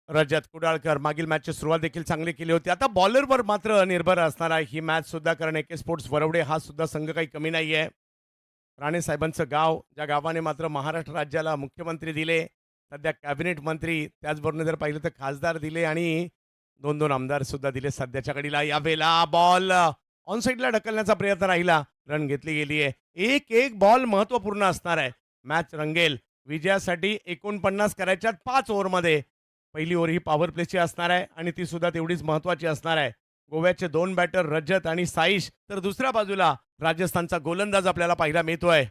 रजत कुडाळकर मागील मॅचची सुरुवात देखील चांगली केली होती. आता बॉलरवर मात्र निर्भर असणार आहे ही मॅच सुद्धा, कारण एके स्पोर्ट्स वरवडे हा सुद्धा संघ काही कमी नाही आहे. राणे साहेबांचं गाव, ज्या गावाने मात्र महाराष्ट्र राज्याला मुख्यमंत्री दिले, सध्या कॅबिनेट मंत्री, त्याचबरोबर जर पाहिलं तर खासदार दिले आणि 2-2 आमदार सुद्धा दिले सध्याच्या घडीला. यावेळेला बॉल ऑन साईडला ढकलण्याचा प्रयत्न राहिला, रन घेतली गेली आहे. एक एक बॉल महत्त्वपूर्ण असणार आहे. मॅच रंगेल. विजयासाठी 49 करायच्यात 5 ओव्हरमध्ये. पहिली ओव्हर ही पॉवर प्लेची असणार आहे आणि ती सुद्धा तेवढीच महत्त्वाची असणार आहे. गोव्याचे 2 बॅटर रजत आणि साईश, तर दुसऱ्या बाजूला राजस्थानचा गोलंदाज आपल्याला पाहायला मिळतोय.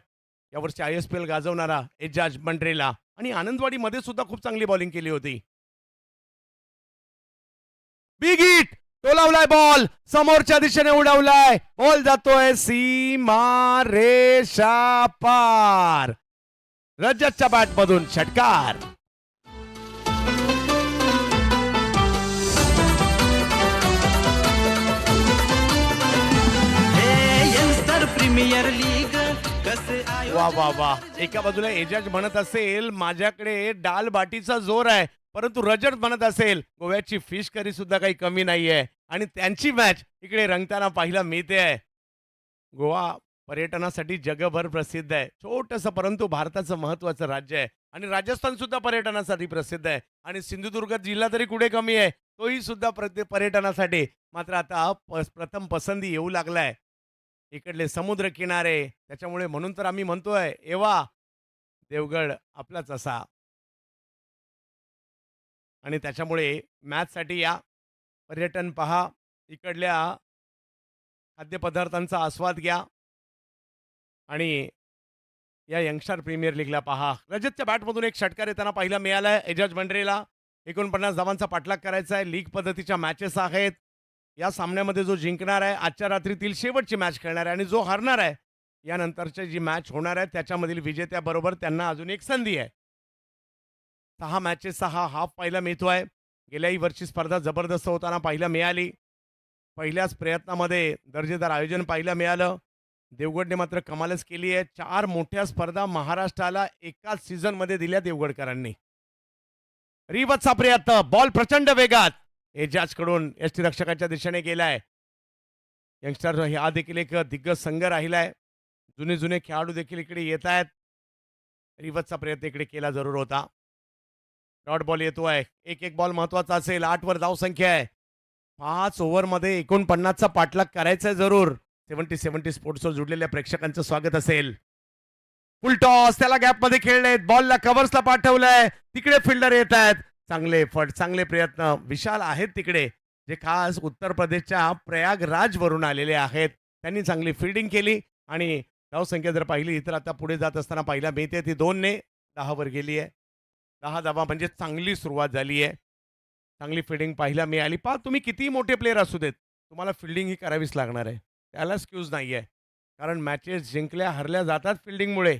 यावर्षी ISPL गाजवणारा एजाज मंडरेला आणि आनंदवाडीमध्ये सुद्धा खूप चांगली बॉलिंग केली होती. बिग हिट, टोलावलाय बॉल, समोरच्या दिशेने उडवलाय, बॉल जातोय सीमा रेषा पार. रजतच्या बॅटमधून षटकार. हे यंगस्टर प्रीमियर लीग कसे वा वा वा. एका बाजूला एजाज म्हणत असेल माझ्याकडे डाल बाटीचा जोर आहे, परंतु रजत म्हणत असेल गोव्याची फिश करी सुद्धा काही कमी नाहीये आणि त्यांची मॅच इकडे रंगताना पाहायला मिळते आहे. गोवा पर्यटनासाठी जगभर प्रसिद्ध आहे. छोटंसं परंतु भारताचं महत्वाचं राज्य आहे आणि राजस्थान सुद्धा पर्यटनासाठी प्रसिद्ध आहे आणि सिंधुदुर्ग जिल्हा तरी कुठे कमी आहे, तोही सुद्धा पर्यटनासाठी. मात्र आता प्रथम पसंती येऊ लागलाय इकडले समुद्र किनारे. त्याच्यामुळे म्हणून तर आम्ही म्हणतोय एवा देवगड आपलाच असा. आणि त्याच्यामुळे मॅचसाठी या, पर्यटन पहा, इकडल्या खाद्यपदार्थांचा आस्वाद घ्या आणि या यंगस्टर प्रीमियर लीगला पहा. रजतच्या बॅटमधून एक षटकार येताना पाहिला मिळालाय एजाज मंडरेला. 49 धावांचा पाठलाग करायचा आहे. लीग पद्धतीच्या मॅचेस आहेत. या सामन्यामध्ये जो जिंकणार आहे आजच्या रात्रीतील शेवटची मॅच खेळणार आहे आणि जो हारणार आहे यानंतरची जी मॅच होणार आहे त्याच्यामधील विजेत्याबरोबर त्यांना अजून एक संधी आहे. 6 मॅचेसचा हा हाफ पाहायला मिळतोय. गेल्याही वर्षी स्पर्धा जबरदस्त होताना पाहायला मिळाली. पहिल्याच प्रयत्नामध्ये दर्जेदार आयोजन पाहायला मिळालं. देवगडने मात्र कमालच केली आहे. 4 मोठ्या स्पर्धा महाराष्ट्राला एकाच सीझनमध्ये दिल्या देवगडकरांनी. रिवतचा प्रयत्न, बॉल प्रचंड वेगात एजाजकडून यष्टीरक्षकाच्या दिशेने गेलाय. यंगस्टर हा देखील एक दिग्गज संघ राहिलाय. जुने जुने खेळाडू देखील इकडे येत आहेत. रिवतचा प्रयत्न इकडे केला जरूर होता. डॉट बॉल येतोय. एक बॉल महत्वाचा असेल. 8 वर धावसंख्या आहे. 5 ओव्हरमध्ये 49चा पाठलाग करायचा आहे जरूर. 70 स्पोर्ट्सवर जुडलेल्या प्रेक्षकांचं स्वागत असेल. फुल टॉस, त्याला गॅपमध्ये खेळलेत. बॉलला कव्हर्सला पाठवलंय. तिकडे फिल्डर येत आहेत. चांगले एफर्ट, चांगले प्रयत्न. विशाल आहेत तिकडे जे खास उत्तर प्रदेशच्या प्रयागराजवरून आलेले आहेत. त्यांनी चांगली फिल्डिंग केली आणि धावसंख्या जर पाहिली तर आता पुढे जात असताना पाहिला मिळते ती 2 ने 10 वर गेली आहे. 10 धावा म्हणजे चांगली सुरुवात झाली आहे. चांगली फिल्डिंग पाहायला मिळाली. पहा तुम्ही कितीही मोठे प्लेयर असू देत तुम्हाला फिल्डिंग ही करावीच लागणार आहे. त्याला एक्सक्यूज नाही आहे. कारण मॅचेस जिंकल्या हरल्या जातात फिल्डिंगमुळे.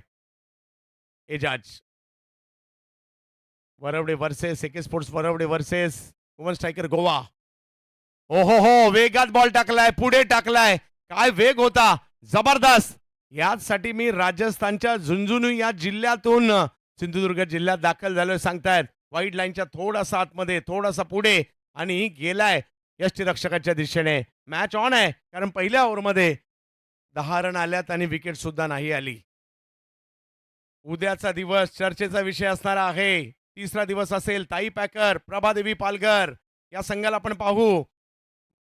Ejaz Varvade versus AK sports Varvade versus woman striker Goa. हो वेगात बॉल टाकलाय, पुढे टाकलाय. काय वेग होता, जबरदस्त. याचसाठी मी राजस्थानच्या झुंझुनू या जिल्ह्यातून सिंधुदुर्ग जिल्ह्यात दाखल झालोय सांगतायत. वाईड लाईनच्या थोडासा आतमध्ये, थोडासा पुढे आणि गेलाय यष्टीरक्षकाच्या दिशेने. मॅच ऑन आहे कारण पहिल्या ओव्हरमध्ये 10 रन आल्यात आणि विकेट सुद्धा नाही आली. उद्याचा दिवस चर्चेचा विषय असणार आहे. तिसरा दिवस असेल. ताई पॅकर, प्रभादेवी पालघर या संघाला आपण पाहू.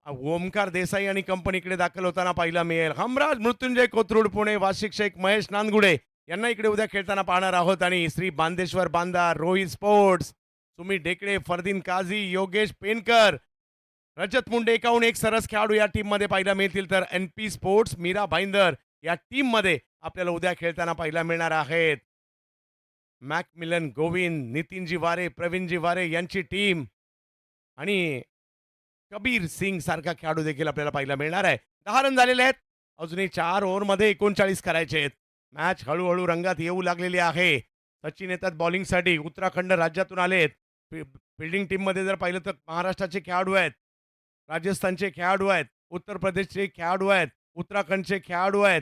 ओमकार देसाई आणि कंपनीकडे दाखल होताना पाहायला मिळेल. हमराज मृत्युंजय कोथरूड पुणे, वार्षिक शेख महेश नांदगुडे यांना इकडे उद्या खेळताना पाहणार आहोत. आणि श्री बांदेश्वर बांदा, रोहित स्पोर्ट्स, सुमित ढेकळे, फरदीन काझी, योगेश पेनकर, रजत मुंडे एकाहून एक सरस खेळाडू या टीममध्ये पाहायला मिळतील. तर NP स्पोर्ट्स, मीरा भाईंदर या टीममध्ये आपल्याला उद्या खेळताना पाहायला मिळणार आहेत. मॅकमिलन गोविंद, नितीनजी वारे, प्रवीणजी वारे यांची टीम आणि कबीर सिंग सारखा खेळाडू देखील आपल्याला पाहायला मिळणार आहे. 10 रन झालेले आहेत. अजूनही 4 ओव्हरमध्ये 39 करायचे आहेत. मॅच हळूहळू रंगात येऊ लागलेली आहे. सचिन येतात बॉलिंगसाठी. उत्तराखंड राज्यातून आलेत. फिल्डिंग टीममध्ये जर पाहिलं तर महाराष्ट्राचे खेळाडू आहेत, राजस्थानचे खेळाडू आहेत, उत्तर प्रदेशचे खेळाडू आहेत, उत्तराखंडचे खेळाडू आहेत,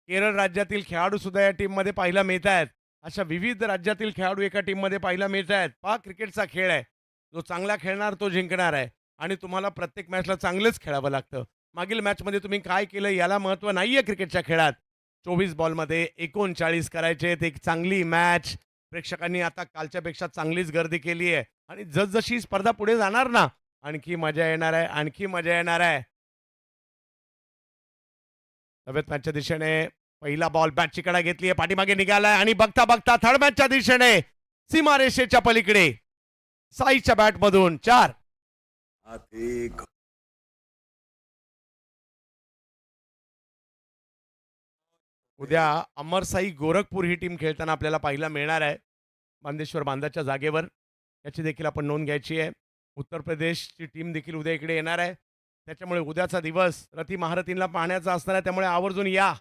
केरळ राज्यातील खेळाडू सुद्धा या टीममध्ये पाहायला मिळत आहेत. अशा विविध राज्यातील खेळाडू एका टीममध्ये पाहायला मिळत आहेत. पहा क्रिकेटचा खेळ आहे. जो चांगला खेळणार तो जिंकणार आहे आणि तुम्हाला प्रत्येक मॅचला चांगलंच खेळावं लागतं. मागील मॅचमध्ये तुम्ही काय केलं याला महत्त्व नाही आहे क्रिकेटच्या खेळात. 24 बॉलमध्ये 39 करायचे. एक चांगली मॅच. प्रेक्षकांनी आता कालच्यापेक्षा चांगलीच गर्दी केली आहे आणि जसजशी स्पर्धा पुढे जाणार ना आणखी मजा येणार आहे, आणखी मजा येणार आहे. नव्यात मॅचच्या दिशेने पहिला बॉल बॅटची कडा घेतली आहे, पाठीमागे निघालाय आणि बघता बघता थर्ड मॅचच्या दिशेने सीमारेषेच्या पलीकडे साईच्या बॅटमधून 4. उद्या अमरसाई गोरखपूर ही टीम खेळताना आपल्याला पाहायला मिळणार आहे. बांदेश्वर बांदाच्या जागेवर. याची देखील आपण नोंद घ्यायची आहे. उत्तर प्रदेशची टीम देखील उद्या इकडे येणार आहे. त्याच्यामुळे उद्याचा दिवस रथी महारथींना पाहण्याचा असणार आहे. त्यामुळे आवर्जून या.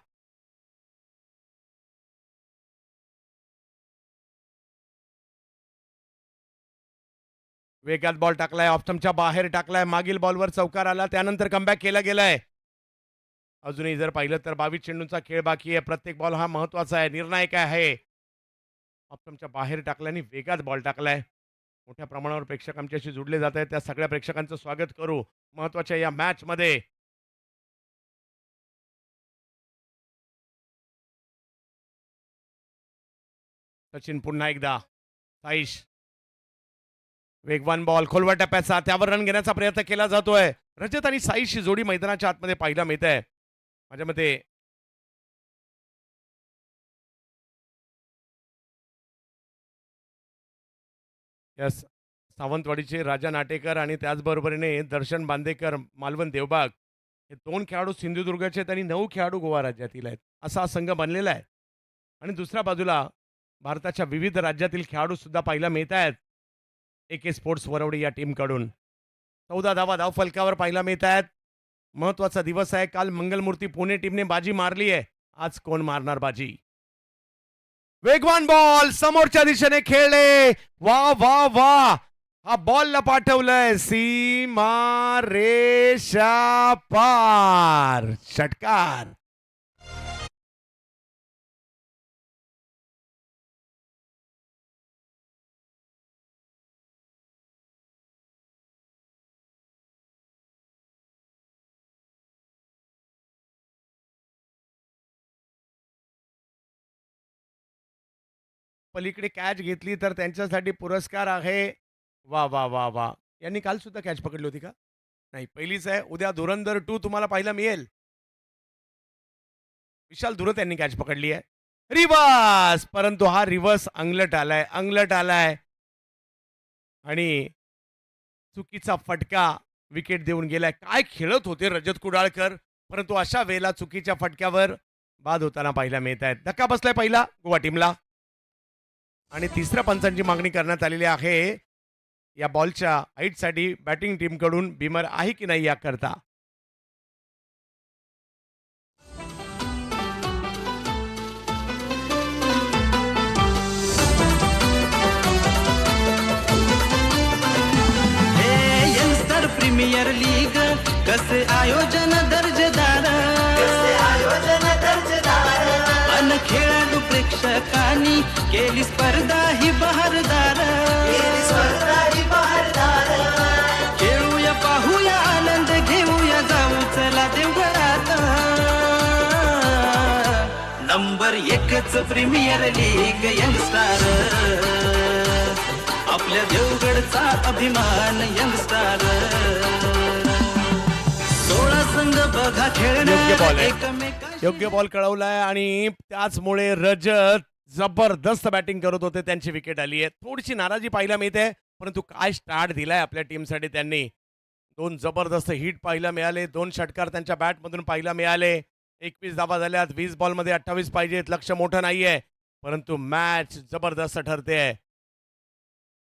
वेगात बॉल टाकलाय, ऑप्शनच्या बाहेर टाकलाय. मागील बॉलवर चौकार आला, त्यानंतर कमबॅक केला गेलाय. अजूनही जर पाहिलं तर 22 चेंडूंचा खेळ बाकी आहे. प्रत्येक बॉल हा महत्वाचा आहे, निर्णायक आहे. ऑप्शनच्या बाहेर टाकल्याने वेगात बॉल टाकलाय. मोठ्या प्रमाणावर प्रेक्षक आमच्याशी जुडले जात आहेत. त्या सगळ्या प्रेक्षकांचं स्वागत करू महत्वाच्या या मॅच मध्ये. सचिन पुन्हा एकदा. साईश वेगवान बॉल खोलवर टप्प्याचा, त्यावर रन घेण्याचा प्रयत्न केला जातोय. रजत आणि साईशची जोडी मैदानाच्या आतमध्ये पाहायला मिळत आहे. माझ्या मते यस सावंतवाडीचे राजा नाटेकर आणि त्याचबरोबरीने दर्शन बांदेकर, मालवण देवबाग हे 2 खेळाडू सिंधुदुर्गचे आहेत आणि 9 खेळाडू गोवा राज्यातील आहेत. असा हा संघ बनलेला आहे. आणि दुसऱ्या बाजूला भारताच्या विविध राज्यातील खेळाडू सुद्धा पाहायला मिळत आहेत AK स्पोर्ट्स वरवडी या टीमकडून. 14 धावा धावफलकावर पाहायला मिळत आहेत. महत्वाचा दिवस आहे. काल मंगलमूर्ती पुणे टीमने बाजी मारली आहे. आज कोण मारणार बाजी? वेगवान बॉल समोरच्या दिशेने खेळले. वा वा वा, हा बॉलला पाठवलंय सीमा रेषा पार. षटकार. पलीकडे कॅच घेतली तर त्यांच्यासाठी पुरस्कार आहे. वा वा वा वा, यांनी काल सुद्धा कॅच पकडली होती का? नाही, पहिलीच आहे. उद्या धुरंधर 2 तुम्हाला पाहायला मिळेल. विशाल धुरत यांनी कॅच पकडली आहे. रिवर्स, परंतु हा रिवर्स अंगलट आलाय आणि चुकीचा फटका विकेट देऊन गेलाय. काय खेळत होते रजत कुडाळकर, परंतु अशा वेळेला चुकीच्या फटक्यावर बाद होताना पाहायला मिळत आहेत. धक्का बसलाय पहिला गोवा टीमला आणि तिसऱ्या पंचांची मागणी करण्यात आलेली आहे. या बॉलच्या हाईटसाठी बॅटिंग टीमकडून बिमर आहे की नाही याकरता. हे यंगस्टर प्रीमियर लीग कसे आयोजन दर्जेदार अन खेळाडू प्रेक्षकांनी केली स्पर्धा ही बहारदार खेळूया पाहूया आनंद घेऊया जाऊ चला देवघरात नंबर 1च प्रीमियर लीग यंगस्टार आपल्या देवगडचा अभिमान यंगस्टार 16 संघ बघा योग्य बॉल खेळणार आहे. एकमेकांशी योग्य बॉल कळवलाय आणि त्याचमुळे रजत जबरदस्त बॅटिंग करत होते. त्यांची विकेट आली आहे. थोडीशी नाराजी पाहायला मिळते, परंतु काय स्टार्ट दिलाय आपल्या टीमसाठी त्यांनी. 2 जबरदस्त हिट पाहायला मिळाले. 2 षटकार त्यांच्या बॅटमधून पाहायला मिळाले. 21 धावा झाल्यात. 20 बॉलमध्ये 28 पाहिजेत. लक्ष मोठं नाहीये, परंतु मॅच जबरदस्त ठरते.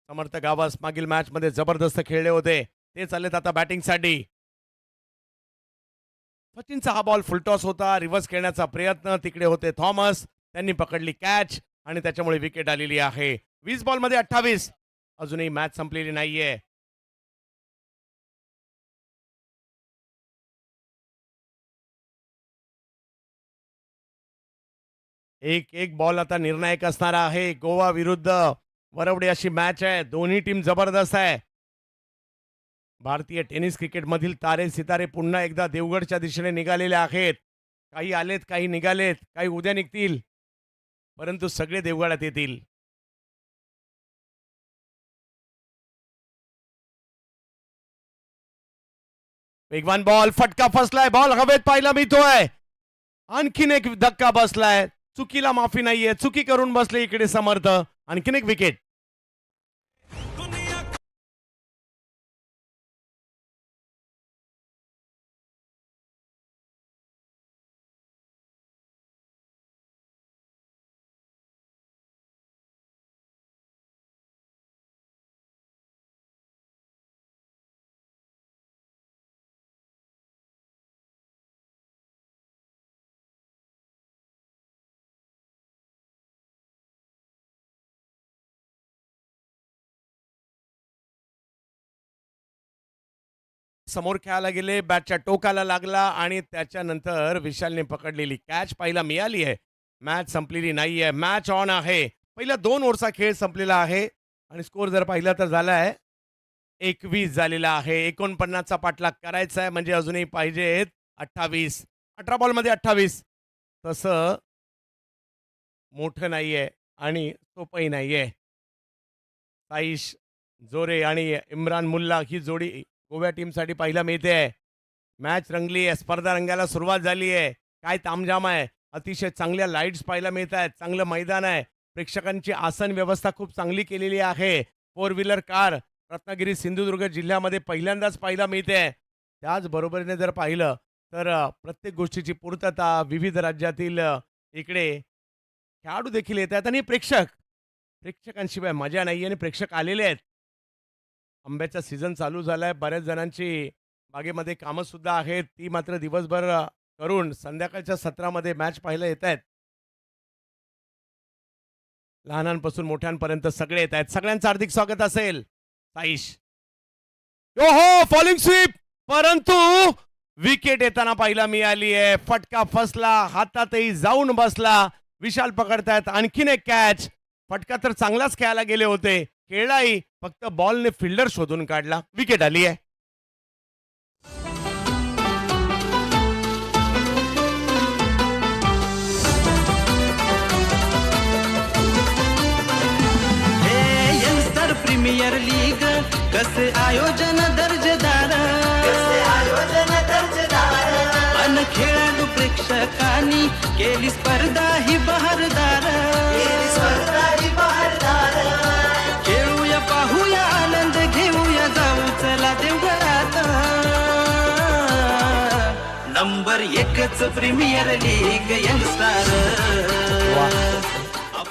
समर्थ गावस मागील मॅच मध्ये जबरदस्त खेळले होते. ते चाललेत आता बॅटिंगसाठी. सचिनचा हा बॉल फुलटॉस होता. रिव्हर्स खेळण्याचा प्रयत्न, तिकडे होते थॉमस, त्यांनी पकडली कॅच आणि त्याच्यामुळे विकेट आलेली आहे. 20 बॉलमध्ये 28. अजूनही मॅच संपलेली नाहीये. एक बॉल आता निर्णायक असणार आहे. गोवा विरुद्ध वरवडे अशी मॅच आहे. दोन्ही टीम जबरदस्त आहे. भारतीय टेनिस क्रिकेटमधील तारे सितारे पुन्हा एकदा देवगडच्या दिशेने निघालेले आहेत. काही आलेत, काही निघालेत, काही उद्या निघतील, परंतु सगळे देवगडात येतील. वेगवान बॉल, फटका फसलाय. बॉल हवेत पाहायला मिळतोय. आणखीन एक धक्का बसलाय. चुकीला माफी नाहीये. चुकी करून बसले इकडे समर्थ. आणखीन एक विकेट. समोर खेळायला गेले. बॅटच्या टोकाला लागला आणि त्याच्यानंतर विशालने पकडलेली कॅच पाहायला मिळाली आहे. मॅच संपलेली नाहीये. मॅच ऑन आहे. पहिल्या 2 ओव्हरचा खेळ संपलेला आहे आणि स्कोर जर पाहिला तर झाला आहे 21 झालेला आहे. 49चा पाठलाग करायचा आहे, म्हणजे अजूनही पाहिजेत 28. 18 बॉलमध्ये 28. तसं मोठं नाहीये आणि सोपंही नाहीये. साईश जोरे आणि इम्रान मुल्ला ही जोडी गोव्या टीमसाठी पाहायला मिळते आहे. मॅच रंगली आहे. स्पर्धा रंगायला सुरुवात झाली आहे. काय तामझाम आहे. अतिशय चांगल्या लाईट्स पाहायला मिळत आहेत. चांगलं मैदान आहे. प्रेक्षकांची आसन व्यवस्था खूप चांगली केलेली आहे. 4 व्हीलर कार रत्नागिरी सिंधुदुर्ग जिल्ह्यामध्ये पहिल्यांदाच पाहायला मिळते आहे. त्याचबरोबरीने जर पाहिलं तर प्रत्येक गोष्टीची पूर्तता विविध राज्यातील इकडे खेळाडू देखील येत आहेत आणि प्रेक्षकांशिवाय मजा नाही आणि प्रेक्षक आलेले आहेत. आंब्याचा सीझन चालू झालाय. बऱ्याच जणांची बागेमध्ये कामं सुद्धा आहेत. ती मात्र दिवसभर करून संध्याकाळच्या सत्रामध्ये मॅच पाहायला येत आहेत. लहानांपासून मोठ्यांपर्यंत सगळे येत आहेत. सगळ्यांचं हार्दिक स्वागत असेल. साईश हो फॉलिंग स्वीप, परंतु विकेट येताना पाहायला मिळाली आहे. फटका फसला, हातातही जाऊन बसला. विशाल पकडतायत आणखीन एक कॅच. फटका तर चांगलाच खेळायला गेले होते, खेळलाही, फक्त बॉलने फिल्डर शोधून काढला. विकेट आली आहे. हे यंगस्टर प्रीमियर लीग कसे आयोजन दर्जेदार अन खेळाडू प्रेक्षकांनी केली स्पर्धा ही बहारदार खेळूया पाहूया आनंद घेऊया जाऊ चला देवघरात नंबर 1च premier league youngster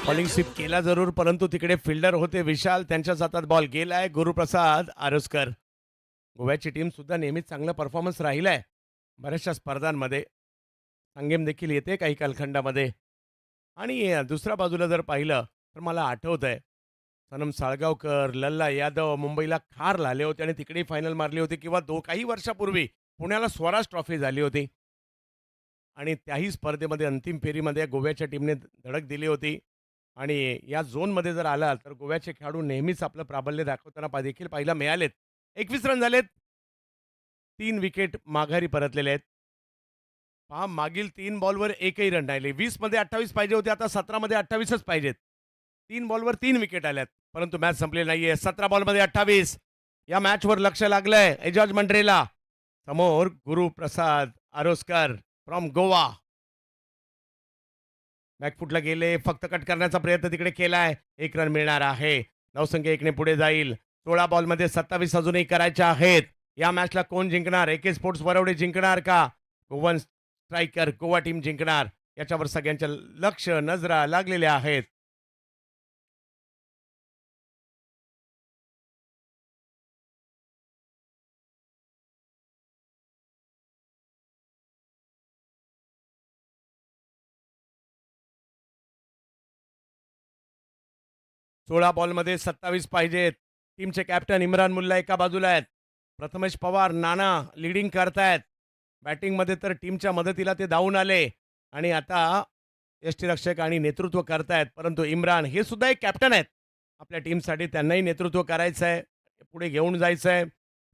bowling sweep केला जरूर, परंतु तिकडे फिल्डर होते विशाल, त्यांच्या हातात बॉल गेलाय. गुरुप्रसाद आरोस्कर. गोव्याची टीम सुद्धा नेहमीच चांगला परफॉर्मन्स राहिलाय बऱ्याचशा स्पर्धांमध्ये. संगेम देखील येते काही कालखंडामध्ये. आणि दुसऱ्या बाजूला जर पाहिलं तर मला आठवत आहे सनम साळगावकर, लल्ला यादव मुंबईला खार लाले होते आणि तिकडेही फायनल मारली होती, किंवा काही वर्षापूर्वी पुण्याला स्वराज ट्रॉफी झाली होती आणि त्याही स्पर्धेमध्ये अंतिम फेरीमध्ये गोव्याच्या टीमने धडक दिली होती. आणि या झोनमध्ये जर आला तर गोव्याचे खेळाडू नेहमीच आपलं प्राबल्य दाखवताना देखील पाहायला मिळालेत. 21 रन झालेत. 3 विकेट माघारी परतलेले आहेत. पहा, मागील 3 बॉलवर एकही रन राहिले. 20 मध्ये 28 पाहिजे होते, आता 17 मध्ये 28च पाहिजेत. 3 बॉलवर 3 विकेट आल्यात, परंतु मॅच संपली नाहीये. 17 बॉलमध्ये 28. या मॅचवर लक्ष लागलंय एजाज मंड्रेला. समोर गुरुप्रसाद आरोस्कर फ्रॉम गोवा. बॅकफुटला गेले, फक्त कट करण्याचा प्रयत्न तिकडे केलाय. 1 रन मिळणार आहे. धावसंख्या 1ने पुढे जाईल. 16 बॉलमध्ये 27 अजूनही करायच्या आहेत. या मॅचला कोण जिंकणार? AK स्पोर्ट्स वरवडे जिंकणार का गोवन स्ट्रायकर गोवा टीम जिंकणार? याच्यावर सगळ्यांच्या लक्ष नजरा लागलेल्या आहेत. सोळा बॉलमध्ये 27 पाहिजेत. टीमचे कॅप्टन इम्रान मुल्ला एका बाजूला आहेत. प्रथमेश पवार, नाना लीडिंग करतायत. बॅटिंगमध्ये तर टीमच्या मदतीला ते धावून आले आणि आता यष्टीरक्षक आणि नेतृत्व करतायत. परंतु इम्रान हे सुद्धा एक कॅप्टन आहेत आपल्या टीमसाठी. त्यांनाही नेतृत्व करायचं आहे, पुढे घेऊन जायचं आहे.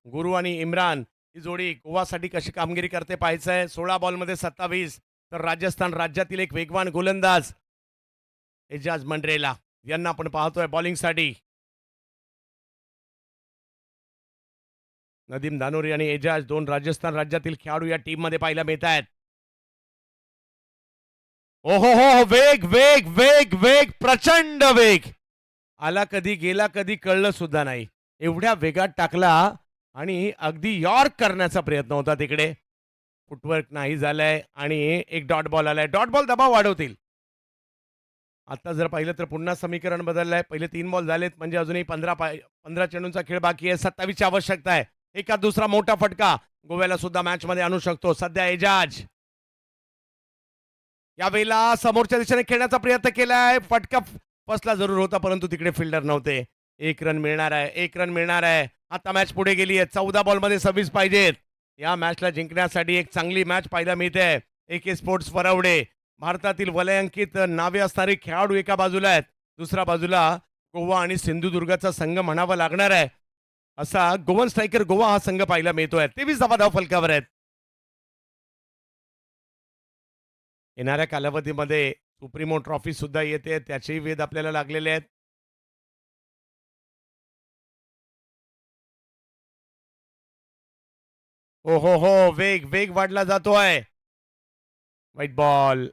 गुरु आणि इम्रान ही जोडी गोवासाठी कशी कामगिरी करते पाहायचं आहे. 16 बॉलमध्ये 27. तर राजस्थान राज्यातील एक वेगवान गोलंदाज एजाज मंड्रेला यांना आपण पाहतोय बॉलिंगसाठी. नदीम दानोरी आणि एजाज 2 राजस्थान राज्यातील खेळाडू या टीम मध्ये पाहायला मिळत आहेत. ओहो हो, वेग वेग वेग वेग, प्रचंड वेग. आला कधी गेला कधी कळलं सुद्धा नाही. एवढ्या वेगात टाकला आणि अगदी यॉर्क करण्याचा प्रयत्न होता तिकडे. फुटवर्क नाही झालंय आणि एक डॉट बॉल आलाय. डॉट बॉल दबाव वाढवतील. आता जर पाहिलं तर पुन्हा समीकरण बदललंय. पहिले 3 बॉल झालेत, म्हणजे अजूनही 15 चेंडूंचा खेळ बाकी आहे. 27 ची आवश्यकता आहे. एका दुसरा मोठा फटका गोव्याला सुद्धा मॅच मध्ये आणू शकतो. सध्या एजाज यावेळेला समोरच्या दिशेने खेळण्याचा प्रयत्न केलाय. फटका फसला जरूर होता, परंतु तिकडे फिल्डर नव्हते. 1 रन मिळणार आहे. 1 रन मिळणार आहे. आता मॅच पुढे गेली आहे. 14 बॉलमध्ये 26 पाहिजेत. या मॅचला जिंकण्यासाठी एक चांगली मॅच पाहायला मिळते. AK स्पोर्ट्स वरवडे भारतातील वलयांकित नावे असणारे खेळाडू एका बाजूला आहेत, दुसऱ्या बाजूला गोवा आणि सिंधुदुर्गचा संघ म्हणावा लागणार आहे. असा गोवन स्ट्रायकर गोवा हा संघ पाहायला मिळतोय. 23 धावा फलकावर आहेत. येणाऱ्या कालावधीमध्ये सुप्रीमो ट्रॉफी सुद्धा येते, त्याचेही वेध आपल्याला लागलेले आहेत. हो हो हो, वेग वेग वाढला जातोय. White ball.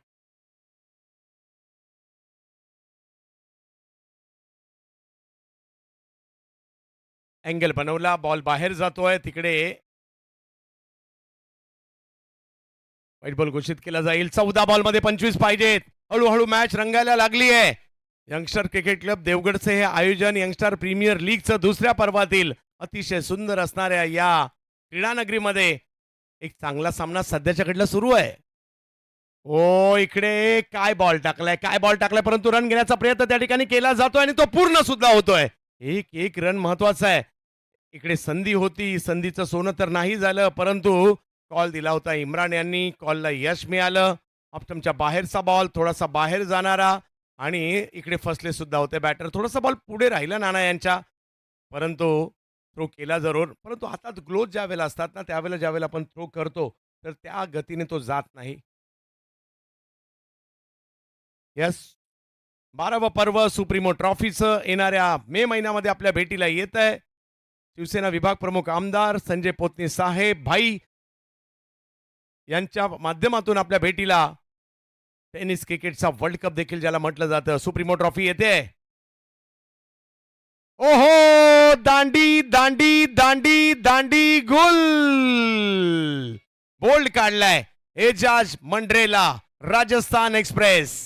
अँगल बनवला, बॉल बाहेर जातोय. तिकडे व्हाईट बॉल घोषित केला जाईल. 14 बॉलमध्ये 25 पाहिजेत. हळूहळू मॅच रंगायला लागली आहे. यंगस्टर क्रिकेट क्लब देवगडचे हे आयोजन यंगस्टर प्रीमियर लीगचं दुसऱ्या पर्वातील अतिशय सुंदर असणाऱ्या या क्रीडानगरीमध्ये एक चांगला सामना सध्याच्या घडला सुरू आहे. ओ इकडे काय बॉल टाकलाय परंतु रन घेण्याचा प्रयत्न त्या ठिकाणी केला जातोय आणि तो पूर्ण सुद्धा होतोय. एक एक रन महत्वाचा आहे. इकडे संधी होती, संधीचं सोनं तर नाही झालं, परंतु कॉल दिला होता इम्रान यांनी, कॉलला यश मिळालं. ऑप्टमच्या बाहेरचा बॉल थोडासा बाहेर जाणारा आणि इकडे फसले सुद्धा होते बॅटर. थोडासा बॉल पुढे राहिला नाना यांच्या, परंतु थ्रो केला जरूर. परंतु हातात ग्लोव्ह ज्या वेळेला असतात ना त्यावेळेला ज्यावेळेला आपण थ्रो करतो तर त्या गतीने तो जात नाही. यस 12वं पर्व सुप्रीमो ट्रॉफीचं येणाऱ्या मे महिन्यामध्ये आपल्या भेटीला येत आहे. शिवसेना विभाग प्रमुख आमदार संजय पोतने साहेब भाई यांच्या माध्यमातून आपल्या भेटीला टेनिस क्रिकेटचा वर्ल्ड कप देखील ज्याला म्हटलं जातं सुप्रीमो ट्रॉफी येते. ओहो दांडी दांडी दांडी दांडी गुल बोल्ड काढलाय एजाज मंड्रेला राजस्थान एक्सप्रेस.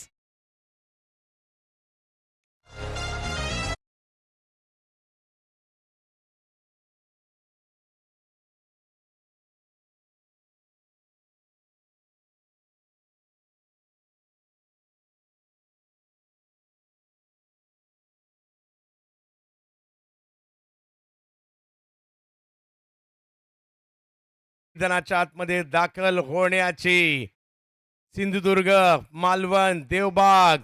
मैदानाच्या आतमध्ये दाखल होण्याची सिंधुदुर्ग मालवण देवबाग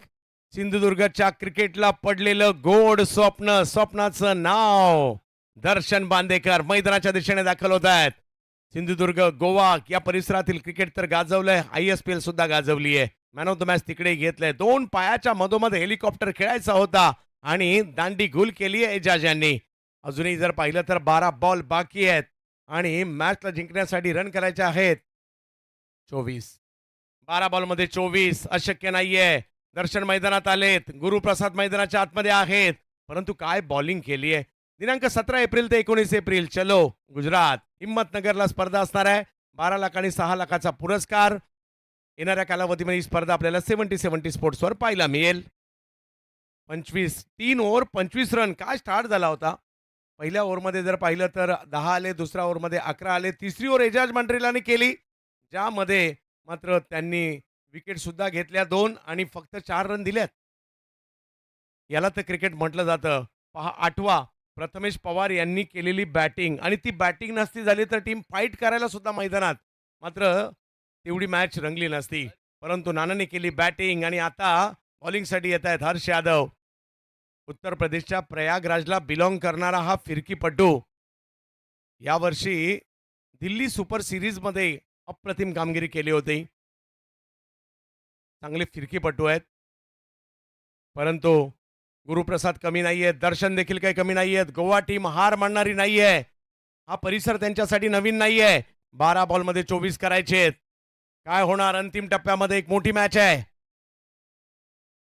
सिंधुदुर्गच्या क्रिकेटला पडलेलं गोड स्वप्न, स्वप्नाचं नाव दर्शन बांदेकर मैदानाच्या दिशेने दाखल होत आहेत. सिंधुदुर्ग गोवा या परिसरातील क्रिकेट तर गाजवलंय, ISPL सुद्धा गाजवली आहे. मॅन ऑफ द मॅच तिकडे घेतलंय. 2 पायाच्या मधोमध हेलिकॉप्टर खेळायचा होता आणि दांडी गुल केली आहे एजाज यांनी. अजूनही जर पाहिलं तर 12 बॉल बाकी आहेत आणि मॅचला जिंकण्यासाठी रन करायचे आहेत 24. 12 बॉलमध्ये 24 अशक्य नाहीये. दर्शन मैदानात आलेत, गुरुप्रसाद मैदानाच्या आतमध्ये आहेत, परंतु काय बॉलिंग केली आहे. दिनांक 17 एप्रिल ते 19 एप्रिल चलो गुजरात हिम्मतनगरला स्पर्धा असणार आहे. 12 लाख आणि 6 लाखाचा पुरस्कार. येणाऱ्या कालावधीमध्ये ही स्पर्धा आपल्याला 70-70 स्पोर्ट्सवर पाहायला मिळेल. 3 ओव्हर 25 रन काय स्टार्ट झाला होता. पहिल्या ओव्हरमध्ये जर पाहिलं तर 10 आले, दुसऱ्या ओव्हरमध्ये 11 आले, तिसरी ओव्हर एजाज मंड्रेलाने केली ज्यामध्ये मात्र त्यांनी विकेट सुद्धा घेतल्या 2 आणि फक्त 4 रन दिल्यात. याला तर क्रिकेट म्हटलं जातं. पहा 8वा प्रथमेश पवार यांनी केलेली बॅटिंग आणि ती बॅटिंग नसती झाली तर टीम फाईट करायला सुद्धा मैदानात मात्र तेवढी मॅच रंगली नसती. परंतु नानाने केली बॅटिंग आणि आता बॉलिंगसाठी येत आहेत हर्ष यादव. उत्तर प्रदेशच्या प्रयागराजला बिलॉंग करणारा हा फिरकीपटू यावर्षी दिल्ली सुपर सिरीजमध्ये अप्रतिम कामगिरी केली होती. चांगले फिरकीपटू आहेत, परंतु गुरुप्रसाद कमी नाहीयेत, दर्शन देखील काही कमी नाहीयेत. गोवा टीम हार मानणारी नाहीये. हा परिसर त्यांच्यासाठी नवीन नाहीये. 12 बॉलमध्ये 24 करायचे. काय होणार अंतिम टप्प्यामध्ये एक मोठी मॅच आहे.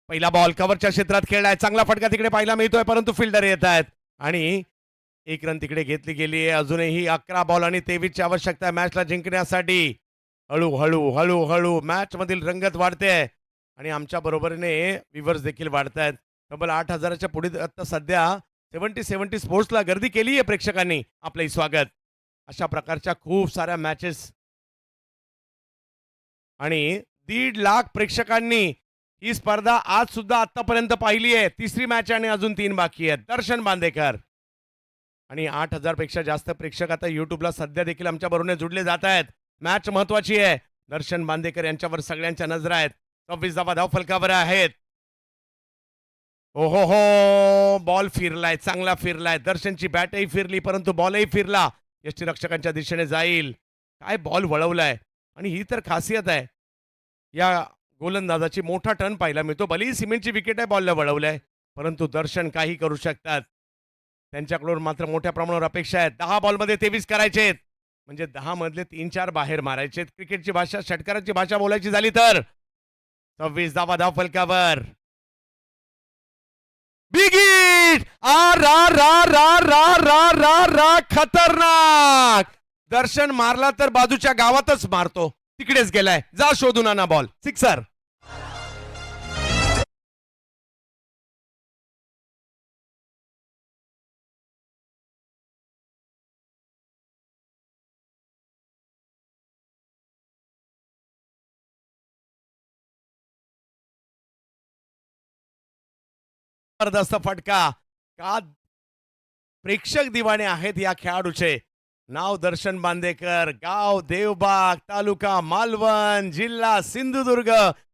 पहिला बॉल कव्हरच्या क्षेत्रात खेळलाय, चांगला फटका तिकडे पाहायला मिळतोय, परंतु फिल्डर येत आहेत आणि 1 रन तिकडे घेतली गेली आहे. अजूनही 11 बॉल आणि 23ची आवश्यकता आहे मॅचला जिंकण्यासाठी. हळूहळू हळूहळू मॅच मधील रंगत वाढते आणि आमच्या बरोबरीने व्ह्यूअर्स देखील वाढत आहेत. तब्बल 8,000च्या पुढे आता सध्या 70-70 स्पोर्ट्सला गर्दी केली आहे प्रेक्षकांनी. आपलंही स्वागत. अशा प्रकारच्या खूप साऱ्या मॅचेस आणि 1.5 लाख प्रेक्षकांनी ही स्पर्धा आज सुद्धा आतापर्यंत पाहिली आहे. तिसरी मॅच आणि अजून 3 बाकी आहेत. दर्शन बांदेकर आणि 8,000 पेक्षा जास्त प्रेक्षक आता युट्यूबला सध्या देखील आमच्या बरोबर जुडले जात आहेत. मॅच महत्वाची आहे. दर्शन बांदेकर यांच्यावर सगळ्यांच्या नजरा आहेत. 26 धावा धावफलकावर आहेत. ओहो हो बॉल फिरलाय, चांगला फिरलाय. दर्शनची बॅटही फिरली परंतु बॉलही फिरला. यष्टीरक्षकांच्या दिशेने जाईल. काय बॉल वळवलाय आणि ही तर खासियत आहे या गोलंदाजाची. मोठा टर्न पाहायला मिळतो. भलेही सिमेंटची विकेट आहे, बॉलला वळवलंय, परंतु दर्शन काही करू शकतात. त्यांच्याकडून मात्र मोठ्या प्रमाणावर अपेक्षा आहेत. 10 बॉलमध्ये 23 करायचे म्हणजे 10 मधले 3-4 बाहेर मारायचे. क्रिकेटची भाषा षटकाराची भाषा बोलायची झाली तर 26 धावा धावफलकावर. Big hit! आ रा रा रा रा रा रा रा खतरनाक. दर्शन मारला तर बाजूच्या गावातच मारतो. तिकडेच गेलाय. जा शोधून आणा बॉल. 6 जबरदस्त फटका. का प्रेक्षक दिवाणे आहेत या खेळाडूचे. नाव दर्शन बांदेकर, गाव देवबाग, तालुका मालवण, जिल्हा सिंधुदुर्ग,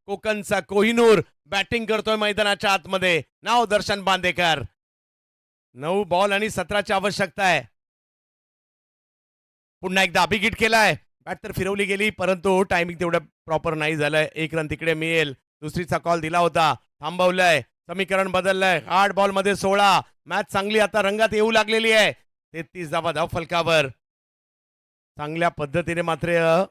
कोकणचा कोहिनूर. बॅटिंग करतोय मैदानाच्या आतमध्ये. नाव दर्शन बांदेकर. 9 बॉल आणि 17ची आवश्यकता आहे. पुन्हा एकदा अभिगिट केलाय. बॅट तर फिरवली गेली परंतु टायमिंग तेवढं प्रॉपर नाही झालंय. 1 रन तिकडे मिळेल. दुसरीचा कॉल दिला होता, थांबवलंय. समीकरण बदललंय. 8 बॉल मध्ये 16. मॅच चांगली आता रंगात येऊ लागलेली आहे. 33 धावा धावफलकावर. चांगल्या पद्धतीने मात्र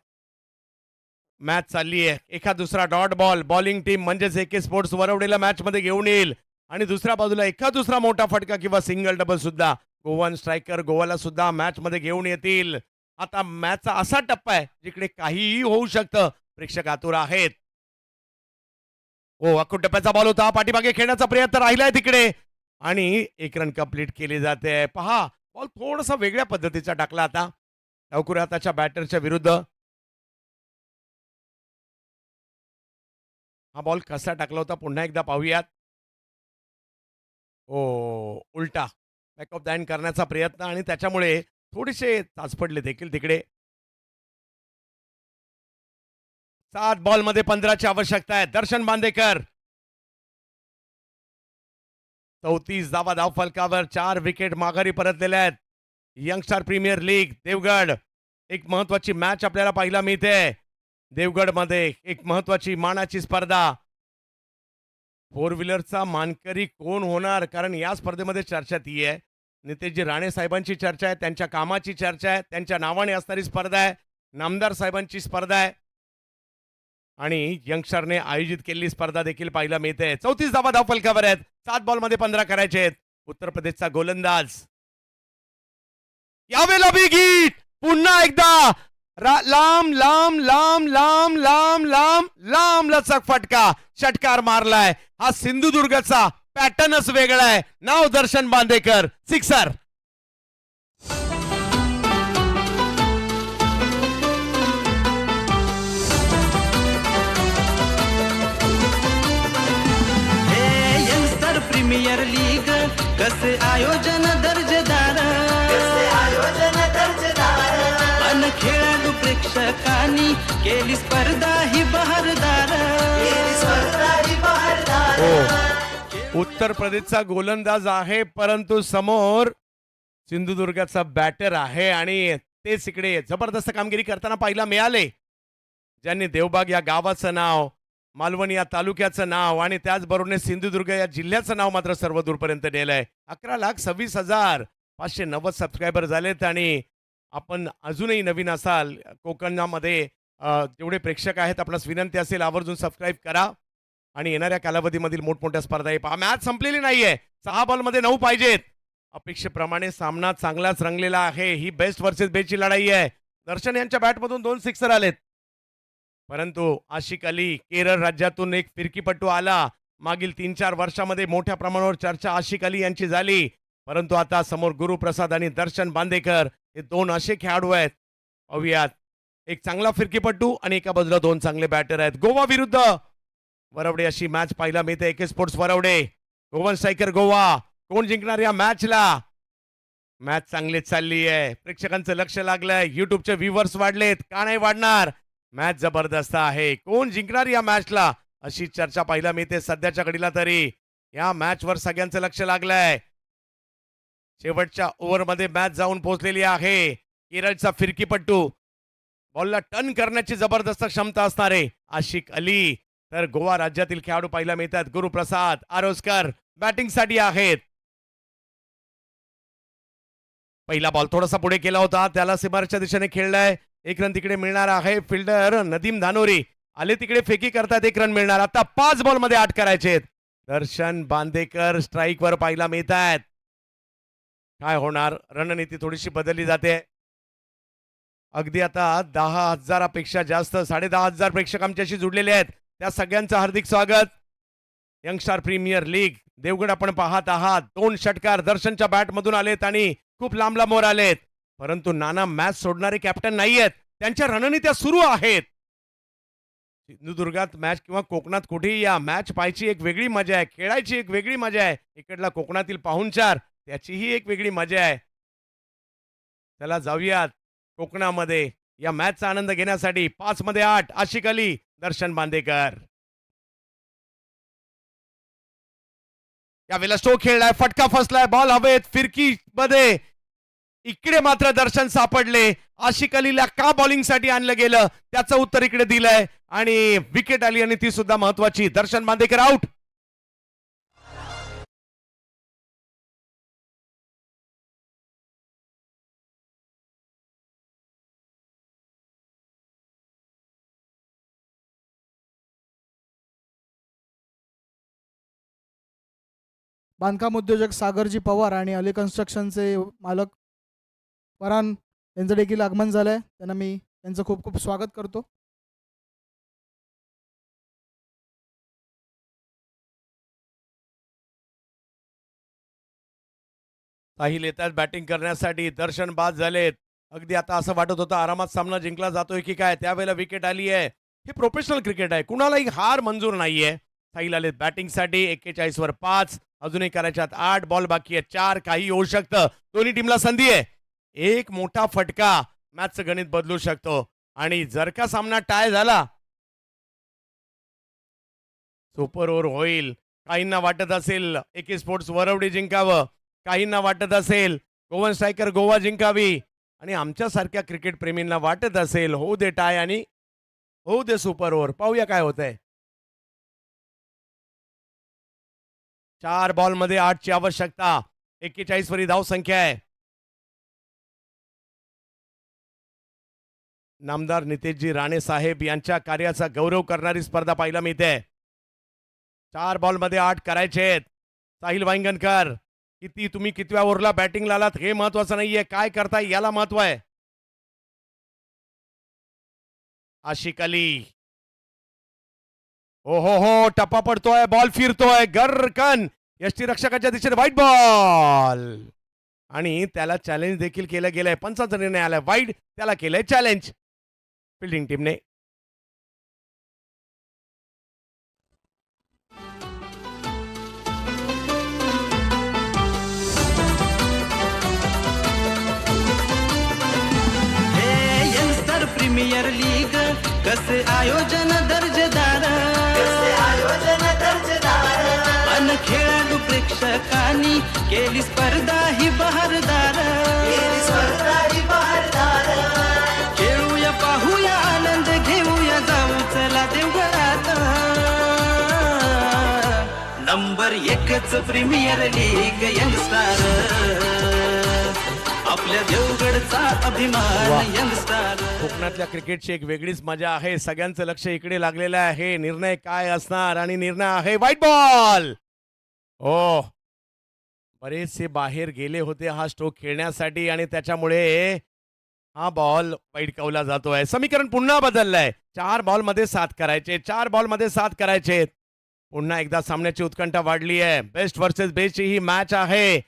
मॅच चालली आहे. एका दुसरा डॉट बॉल बॉलिंग टीम म्हणजेच एके स्पोर्ट्स वरवडेला मॅच मध्ये घेऊन येईल आणि दुसऱ्या बाजूला एका दुसरा मोठा फटका किंवा सिंगल डबल सुद्धा गोवन स्ट्रायकर गोवाला सुद्धा मॅच मध्ये घेऊन येतील. आता मॅचचा असा टप्पा आहे जिकडे काहीही होऊ शकतं. प्रेक्षक आतुर आहेत. हो, अख्खूट टप्प्याचा बॉल होता. पाठीमागे खेळण्याचा प्रयत्न राहिलाय तिकडे आणि 1 रन कंप्लीट केली जाते. पहा, बॉल थोडासा वेगळ्या पद्धतीचा टाकला आता डावखुऱ्या हाताच्या बॅटरच्या विरुद्ध. हा बॉल कसा टाकला होता पुन्हा एकदा पाहूयात. हो, उलटा बॅक ऑफ द हँड करण्याचा प्रयत्न आणि त्याच्यामुळे थोडेसे चाचपडले देखील तिकडे. 7 बॉल मध्ये 15ची आवश्यकता आहे. दर्शन बांदेकर 34 धावा धावफलकावर. 4 विकेट माघारी परतलेल्या आहेत. Youngstar premier league Devgad. एक महत्वाची मॅच आपल्याला पाहायला मिळते. देवगड मध्ये एक महत्वाची मानाची स्पर्धा. 4 व्हीलरचा मानकरी कोण होणार, कारण या स्पर्धेमध्ये चर्चा ती आहे. नितेशजी राणे साहेबांची चर्चा आहे, त्यांच्या कामाची चर्चा आहे, त्यांच्या नावाने असणारी स्पर्धा आहे. नामदार साहेबांची स्पर्धा आहे आणि यंगस्टरने आयोजित केलेली स्पर्धा देखील पाहायला मिळते. 34 धावा धावफलकावर आहेत. 7 बॉल मध्ये 15 करायचे आहेत. उत्तर प्रदेशचा गोलंदाज. यावेळेला बिग हिट. पुन्हा एकदा लांब लांब लांब लांब लांब लांब लांब लचक फटका. षटकार मारलाय. हा सिंधुदुर्गचा पॅटर्नच वेगळा आहे. नाव दर्शन बांदेकर. सिक्सर. हे यंगस्टर प्रीमियर लीग कसे आयोजन दर्जेदार अन खेळाडू प्रेक्षकांनी केली स्पर्धा ही बहारदार. उत्तर प्रदेशचा गोलंदाज आहे परंतु समोर सिंधुदुर्गाचा बॅटर आहे आणि तेच इकडे जबरदस्त कामगिरी करताना पाहायला मिळाले. ज्यांनी देवबाग या गावाचं नाव, मालवण या तालुक्याचं नाव आणि त्याचबरोबर सिंधुदुर्ग या जिल्ह्याचं नाव मात्र सर्व दूरपर्यंत नेलंय. 11,26,590 सबस्क्रायबर झालेत आणि आपण अजूनही नवीन असाल कोकणामध्ये जेवढे प्रेक्षक आहेत आपणास विनंती असेल आवर्जून सबस्क्राईब करा आणि येणाऱ्या कालावधीमधील मोठमोठ्या स्पर्धा पहा. मॅच संपलेली नाहीये. 6 बॉल मध्ये 9 पाहिजेत. अपेक्षेप्रमाणे सामना चांगलाच रंगलेला आहे. ही बेस्ट वर्सेस बेस्टची लढाई आहे. दर्शन यांच्या बॅटमधून 2 सिक्सर आलेत परंतु आशिक अली केरळ राज्यातून एक फिरकीपटू आला. मागील 3-4 वर्षामध्ये मोठ्या प्रमाणावर चर्चा आशिक अली यांची झाली परंतु आता समोर गुरुप्रसाद आणि दर्शन बांदेकर हे 2 असे खेळाडू आहेत. पाहूयात, एक चांगला फिरकीपटू आणि एका बाजूला 2 चांगले बॅटर आहेत. गोवा विरुद्ध वरवडे अशी मॅच पाहायला मिळते. एके sports Varavade, Goan striker Goa. कोण जिंकणार या मॅचला? मॅच चांगली चालली आहे. प्रेक्षकांचं लक्ष लागलंय. युट्यूबचे व्ह्यूवर्स वाढलेत, का नाही वाढणार? मॅच जबरदस्त आहे. कोण जिंकणार या मॅचला अशी चर्चा पाहायला मिळते सध्याच्या घडीला. तरी या मॅचवर सगळ्यांचं लक्ष लागलंय. शेवटच्या ओव्हरमध्ये मॅच जाऊन पोहोचलेली आहे. केरळचा फिरकीपट्टू, बॉलला टर्न करण्याची जबरदस्त क्षमता असणारे आशिक अली, तर गोवा राज्यातील खेळाडू पाहायला मिळतात. गुरुप्रसाद आरोस्कर बॅटिंगसाठी आहेत. पहिला बॉल थोडासा पुढे केला होता, त्याला सीमारच्या दिशेने खेळलाय. 1 रन तिकडे मिळणार आहे. फिल्डर नदीम धानोरी आले तिकडे फेकी करतात. 1 रन मिळणार. आता 5 बॉल मध्ये 8 करायचे. दर्शन बांदेकर स्ट्राईक वर पाहायला मिळत आहेत. काय होणार? रणनीती थोडीशी बदलली जाते. अगदी आता 10,000पेक्षा जास्त 10,500 प्रेक्षक आमच्याशी जुडलेले आहेत. त्या सगळ्यांचं हार्दिक स्वागत. यंगस्टार प्रीमियर लीग देवगड आपण पाहत आहात. 2 षटकार दर्शनच्या बॅट मधून आलेत आणि खूप लांब लांबवर आलेत परंतु नाना मॅच सोडणारे कॅप्टन नाहीयेत. त्यांच्या रणनीत्या सुरू आहेत. सिंधुदुर्गात मॅच किंवा कोकणात कुठेही या मॅच पाहायची एक वेगळी मजा आहे, खेळायची एक वेगळी मजा आहे. इकडला कोकणातील पाहुणचार त्याचीही एक वेगळी मजा आहे. चला जाऊयात कोकणामध्ये या मॅचचा आनंद घेण्यासाठी 5 मध्ये 8 आशिक अली, दर्शन बांदेकर. यावेळेला स्ट्रोक खेळलाय, फटका फसलाय, बॉल हवेत, फिरकी मध्ये इकडे मात्र दर्शन सापडले. आशिक अलीला का बॉलिंगसाठी आणलं गेलं त्याचं उत्तर इकडे दिलंय आणि विकेट आली आणि ती सुद्धा महत्वाची. दर्शन बांदेकर आउट. बांधकाम उद्योजक सागरजी पवार आणि अली कन्स्ट्रक्शनचे मालक फरहान यांचं देखील आगमन झालंय. त्यांना मी त्यांचं खूप खूप स्वागत करतो. साहिल येतात बॅटिंग करण्यासाठी. दर्शन बाद झालेत. अगदी आता असं वाटत होतं आरामात सामना जिंकला जातोय की काय, त्यावेळेला विकेट आली आहे. हे प्रोफेशनल क्रिकेट आहे, कुणालाही हार मंजूर नाहीये. साहिल आलेत बॅटिंगसाठी. 41 वर 5, अजूनही करायच्यात 8 बॉल बाकी आहेत. 4 काही होऊ शकतं. दोन्ही टीमला संधी आहे. एक मोठा फटका मॅचचं गणित बदलू शकतो आणि जर का सामना टाय झाला सुपर ओव्हर होईल. काहींना वाटत असेल एके स्पोर्ट्स वरवडी जिंकावं, काहींना वाटत असेल गोवन स्ट्रायकर गोवा जिंकावी आणि आमच्यासारख्या क्रिकेट प्रेमींना वाटत असेल होऊ दे टाय आणि होऊ दे सुपर ओव्हर. पाहूया काय होतंय. 4 बॉलमध्ये 8 ची आवश्यकता. 41 वरी धाव संख्या आहे. नामदार नितेशजी राणे साहेब यांच्या कार्याचा गौरव करणारी स्पर्धा पाहायला मिळते. 4 बॉलमध्ये 8 करायचे आहेत. साहिल वांगणकर तुम्ही कितव्या ओव्हरला बॅटिंगला आलात हे महत्वाचं नाहीये, काय करताय याला महत्व आहे. आशिक अली. हो हो हो, टप्पा पडतोय, बॉल फिरतोय, गरकन यष्टीरक्षकाच्या दिशेने वाईट बॉल आणि त्याला चॅलेंज देखील केलं गेलंय. पंचाचा निर्णय आलाय वाईट, त्याला केलंय चॅलेंज फिल्डिंग टीमने. हे यंगस्टर प्रीमियर लीग कसे आयोजन दर्जेदार अन खेळाडू प्रेक्षकांनी केली स्पर्धा ही बहारदार. खेळूया पाहूया आनंद घेऊया जाऊ चला देवघरात. नंबर 1च प्रीमियर लीग यंगस्टार आपल्या देवगडचा अभिमान वाह. यंगस्टार. कोकणातल्या क्रिकेटची एक वेगळीच मजा आहे. सगळ्यांचं लक्ष इकडे लागलेलं आहे. निर्णय काय असणार आणि निर्णय आहे वाईट बॉल. हो, बरेचसे बाहेर गेले होते हा स्ट्रोक खेळण्यासाठी आणि त्याच्यामुळे हा बॉल वाईट कवला जातोय. समीकरण पुन्हा बदललंय. 4 बॉलमध्ये 7 करायचे, 4 बॉलमध्ये 7 करायचे. पुन्हा एकदा सामन्याची उत्कंठा वाढली आहे. बेस्ट वर्सेस बेस्टची ही मॅच आहे.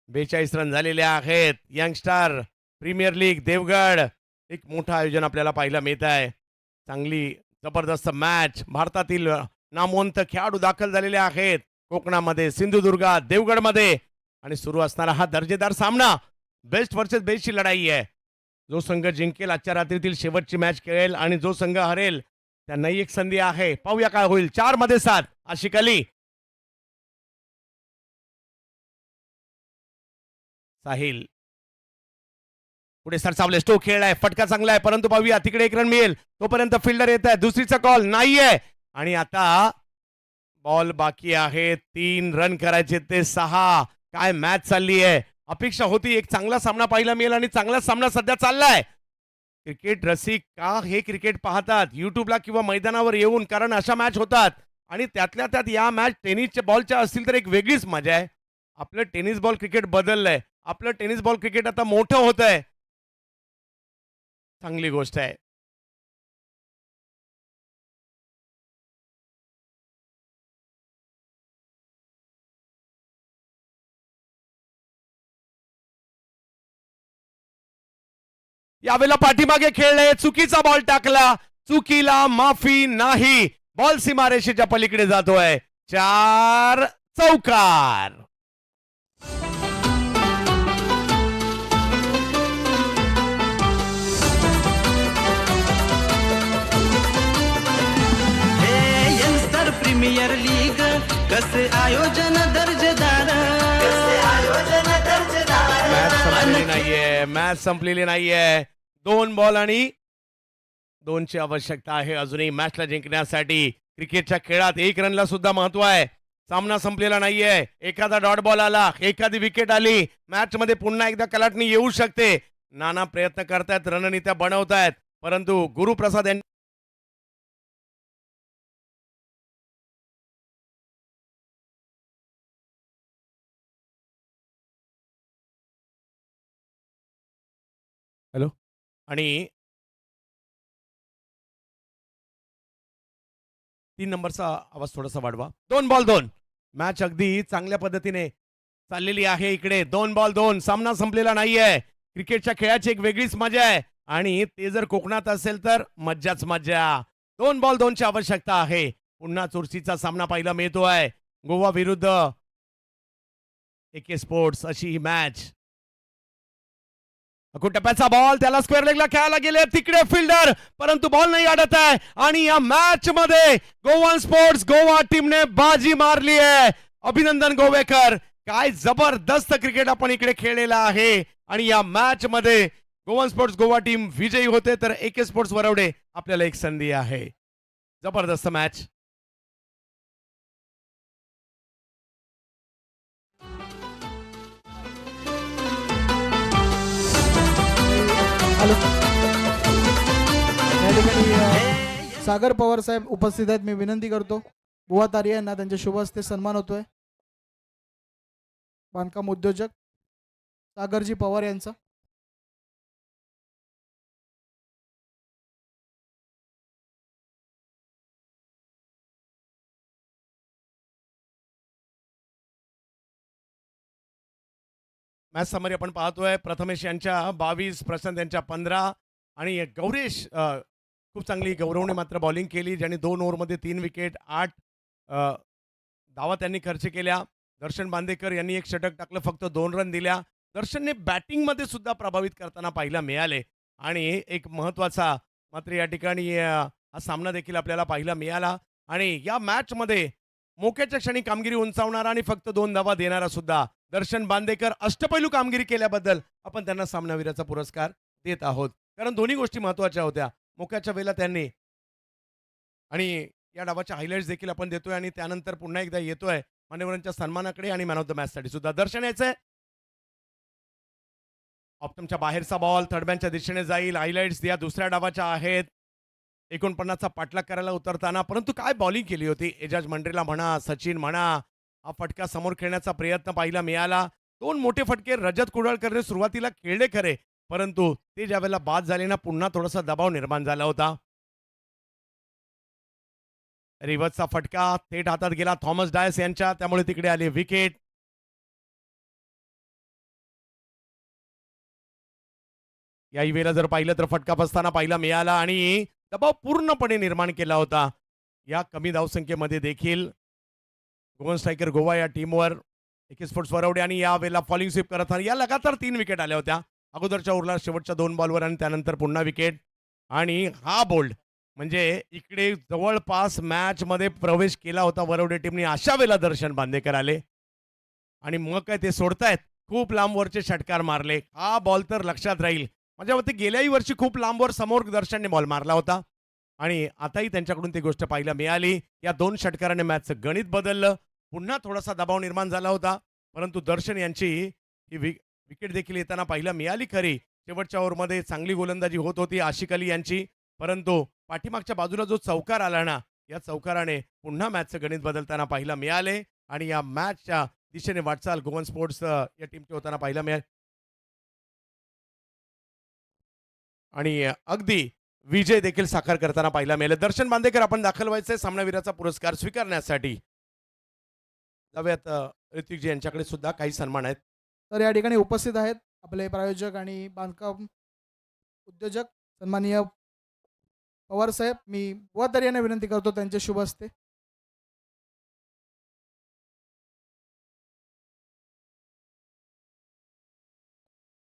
42 रन झालेले आहेत. यंगस्टार प्रीमियर लीग देवगड एक मोठं आयोजन आपल्याला पाहायला मिळत आहे. चांगली जबरदस्त मॅच. भारतातील नामवंत खेळाडू दाखल झालेले आहेत कोकणामध्ये, सिंधुदुर्गात, देवगडमध्ये आणि सुरू असणारा हा दर्जेदार सामना बेस्ट वर्सेस बेस्टची लढाई आहे. जो संघ जिंकेल आजच्या रात्रीतील शेवटची मॅच खेळेल आणि जो संघ हरेल त्यांनाही एक संधी आहे. पाहूया काय होईल. 4 मध्ये 7 आशिक अली. साहिल पुढे सरसावले, स्ट्रोक खेळलाय, फटका चांगला आहे परंतु पाहूया तिकडे 1 रन मिळेल तोपर्यंत फिल्डर येत आहे. दुसरीचा कॉल नाहीये आणि आता बॉल बाकी आहे. 3 रन करायचे ते 6. काय मॅच चालली आहे. अपेक्षा होती एक चांगला सामना पाहायला मिळेल आणि चांगला सामना सध्या चाललाय. क्रिकेट रसिक का हे क्रिकेट पाहतात युट्यूबला किंवा मैदानावर येऊन, कारण अशा मॅच होतात आणि त्यातल्या त्यात या मॅच टेनिसच्या बॉलच्या असतील तर एक वेगळीच मजा आहे. आपलं टेनिस बॉल क्रिकेट बदललंय. आपलं टेनिस बॉल क्रिकेट आता मोठं होत आहे. चांगली गोष्ट आहे. यावेळेला पाठीमागे खेळले, चुकीचा बॉल टाकला. चुकीला माफी नाही. बॉल सीमारेषेच्या पलीकडे जातोय. 4 चौकार. हे यंगस्टर प्रीमियर लीग कसे आयोजन दर्जेदार मॅच संपलेली नाहीये. मॅच संपलेली नाहीये. 2 बॉल आणि 2ची आवश्यकता आहे अजूनही मॅचला जिंकण्यासाठी. क्रिकेटच्या खेळात 1 रनला सुद्धा महत्व आहे. सामना संपलेला नाहीये. एखादा डॉट बॉल आला, एखादी विकेट आली, मॅच मध्ये पुन्हा एकदा कलाटणी येऊ शकते. नाना प्रयत्न करतायत, रणनीत्या बनवतायत, परंतु गुरुप्रसाद यांनी हॅलो आणि 3 नंबरचा आवाज थोडासा वाढवा. 2 बॉल 2. मॅच अगदी चांगल्या पद्धतीने चाललेली आहे इकडे. 2 बॉल 2. सामना संपलेला नाहीये. क्रिकेटच्या खेळाची एक वेगळीच मजा आहे आणि ते जर कोकणात असेल तर मज्जाच मज्जा. 2 बॉल 2ची आवश्यकता आहे. पुन्हा चुरशीचा सामना पाहायला मिळतोय. गोवा विरुद्ध एके स्पोर्ट्स अशी ही मॅच. टप्प्याचा बॉल त्याला स्क्वेअर लेगला खेळायला गेले तिकडे फिल्डर, परंतु बॉल नाही अडत आहे आणि या मॅच मध्ये गोवन स्पोर्ट्स गोवा टीमने बाजी मारली आहे. अभिनंदन गोवेकर. काय जबरदस्त क्रिकेट आपण इकडे खेळलेला आहे आणि या मॅच मध्ये गोवन स्पोर्ट्स गोवा टीम विजयी होते तर एके स्पोर्ट्स वरवडे आपल्याला एक संधी आहे. जबरदस्त मॅच. हॅलो, या ठिकाणी सागर पवार साहेब उपस्थित आहेत. मी विनंती करतो बुवा तारिया यांना त्यांच्या शुभ हस्ते सन्मान होतोय. बांधकाम उद्योजक सागरजी पवार यांचा. मॅच समरी आपण पाहतोय. प्रथमेश यांच्या 22, प्रशांत यांच्या 15 आणि गौरेश खूप चांगली गौरवने मात्र बॉलिंग केली, ज्यांनी 2 ओव्हरमध्ये 3 विकेट 8 धावा त्यांनी खर्च केल्या. दर्शन बांदेकर यांनी एक षटक टाकलं, फक्त 2 रन दिल्या. दर्शनने बॅटिंगमध्ये सुद्धा प्रभावित करताना पाहायला मिळाले आणि एक महत्त्वाचा मात्र या ठिकाणी हा सामना देखील आपल्याला पाहायला मिळाला आणि या मॅचमध्ये मोक्याच्या क्षणी कामगिरी उंचावणारा आणि फक्त 2 धावा देणारा सुद्धा दर्शन बांदेकर अष्टपैलू कामगिरी केल्याबद्दल आपण त्यांना सामनावीराचा पुरस्कार देत आहोत, कारण दोन्ही गोष्टी महत्त्वाच्या होत्या. मोक्याच्या वेळेला त्यांनी आणि या डावाच्या हायलाइट्स देखील आपण देतोय आणि त्यानंतर पुन्हा एकदा येतोय मान्यवरांच्या सन्मानाकडे आणि मॅन ऑफ द मॅच साठी सुद्धा. दर्शन यायचंय. ऑप्टमच्या बाहेरचा बॉल थर्डमॅनच्या दिशेने जाईल. हायलाइट्स या दुसऱ्या डावाच्या आहेत. 49चा पाठलाग करायला उतरताना परंतु काय बॉलिंग केली होती. एजाज मंडरेला म्हणा, सचिन म्हणा, हा फटका समोर खेळण्याचा प्रयत्न पाहायला मिळाला. 2 मोठे फटके रजत कुडाळकरने सुरुवातीला खेळले खरे, परंतु ते ज्यावेळेला बाद झाले ना पुन्हा थोडासा दबाव निर्माण झाला होता. रिव्हर्सचा फटका थेट हातात गेला थॉमस डायस यांच्या, त्यामुळे तिकडे आले विकेट. याही वेळेला जर पाहिलं तर फटका बसताना पाहायला मिळाला आणि दबाव पूर्णपणे निर्माण केला होता. या कमी धावसंख्येमध्ये देखील गोवन स्ट्रायकर गोवा या टीमवर एके स्पोर्ट्स वरवडे आणि या वेळेला फॉलिंग स्वीप करत या लगातार 3 विकेट आल्या होत्या. अगोदरच्या ओव्हरला शेवटच्या 2 बॉलवर आणि त्यानंतर पुन्हा विकेट. आणि हा बोल्ड म्हणजे इकडे जवळपास मॅच मध्ये प्रवेश केला होता वरवडे टीमने. अशा वेळेला दर्शन बांदेकर आले आणि मग काय ते सोडतायत. खूप लांबवरचे षटकार मारले. हा बॉल तर लक्षात राहील. माझ्या मते गेल्याही वर्षी खूप लांबवर समोर दर्शनने बॉल मारला होता आणि आताही त्यांच्याकडून ती गोष्ट पाहायला मिळाली. या 2 षटकाराने मॅचचं गणित बदललं. पुन्हा थोडासा दबाव निर्माण झाला होता, परंतु दर्शन यांची ही विकेट देखील येताना पाहायला मिळाली खरी. शेवटच्या ओव्हरमध्ये चांगली गोलंदाजी होत होती आशिक अली यांची, परंतु पाठीमागच्या बाजूला जो चौकार आला ना, या चौकाराने पुन्हा मॅचचं गणित बदलताना पाहायला मिळाले आणि या मॅचच्या दिशेने वाटचाल गोवन स्पोर्ट्स या टीमची होताना पाहायला मिळाली आणि अगदी विजय देखील साकार करताना पाहायला मिळाले. दर्शन बांदेकर आपण दाखल व्हायचे सामनावीराचा पुरस्कार स्वीकारण्यासाठी. जाऊयात ऋतिकजी यांच्याकडे सुद्धा काही सन्मान आहेत. तर या ठिकाणी उपस्थित आहेत आपले प्रायोजक आणि बांधकाम उद्योजक सन्माननीय पवार साहेब, मी बुवा यांना विनंती करतो त्यांचे शुभ हस्ते.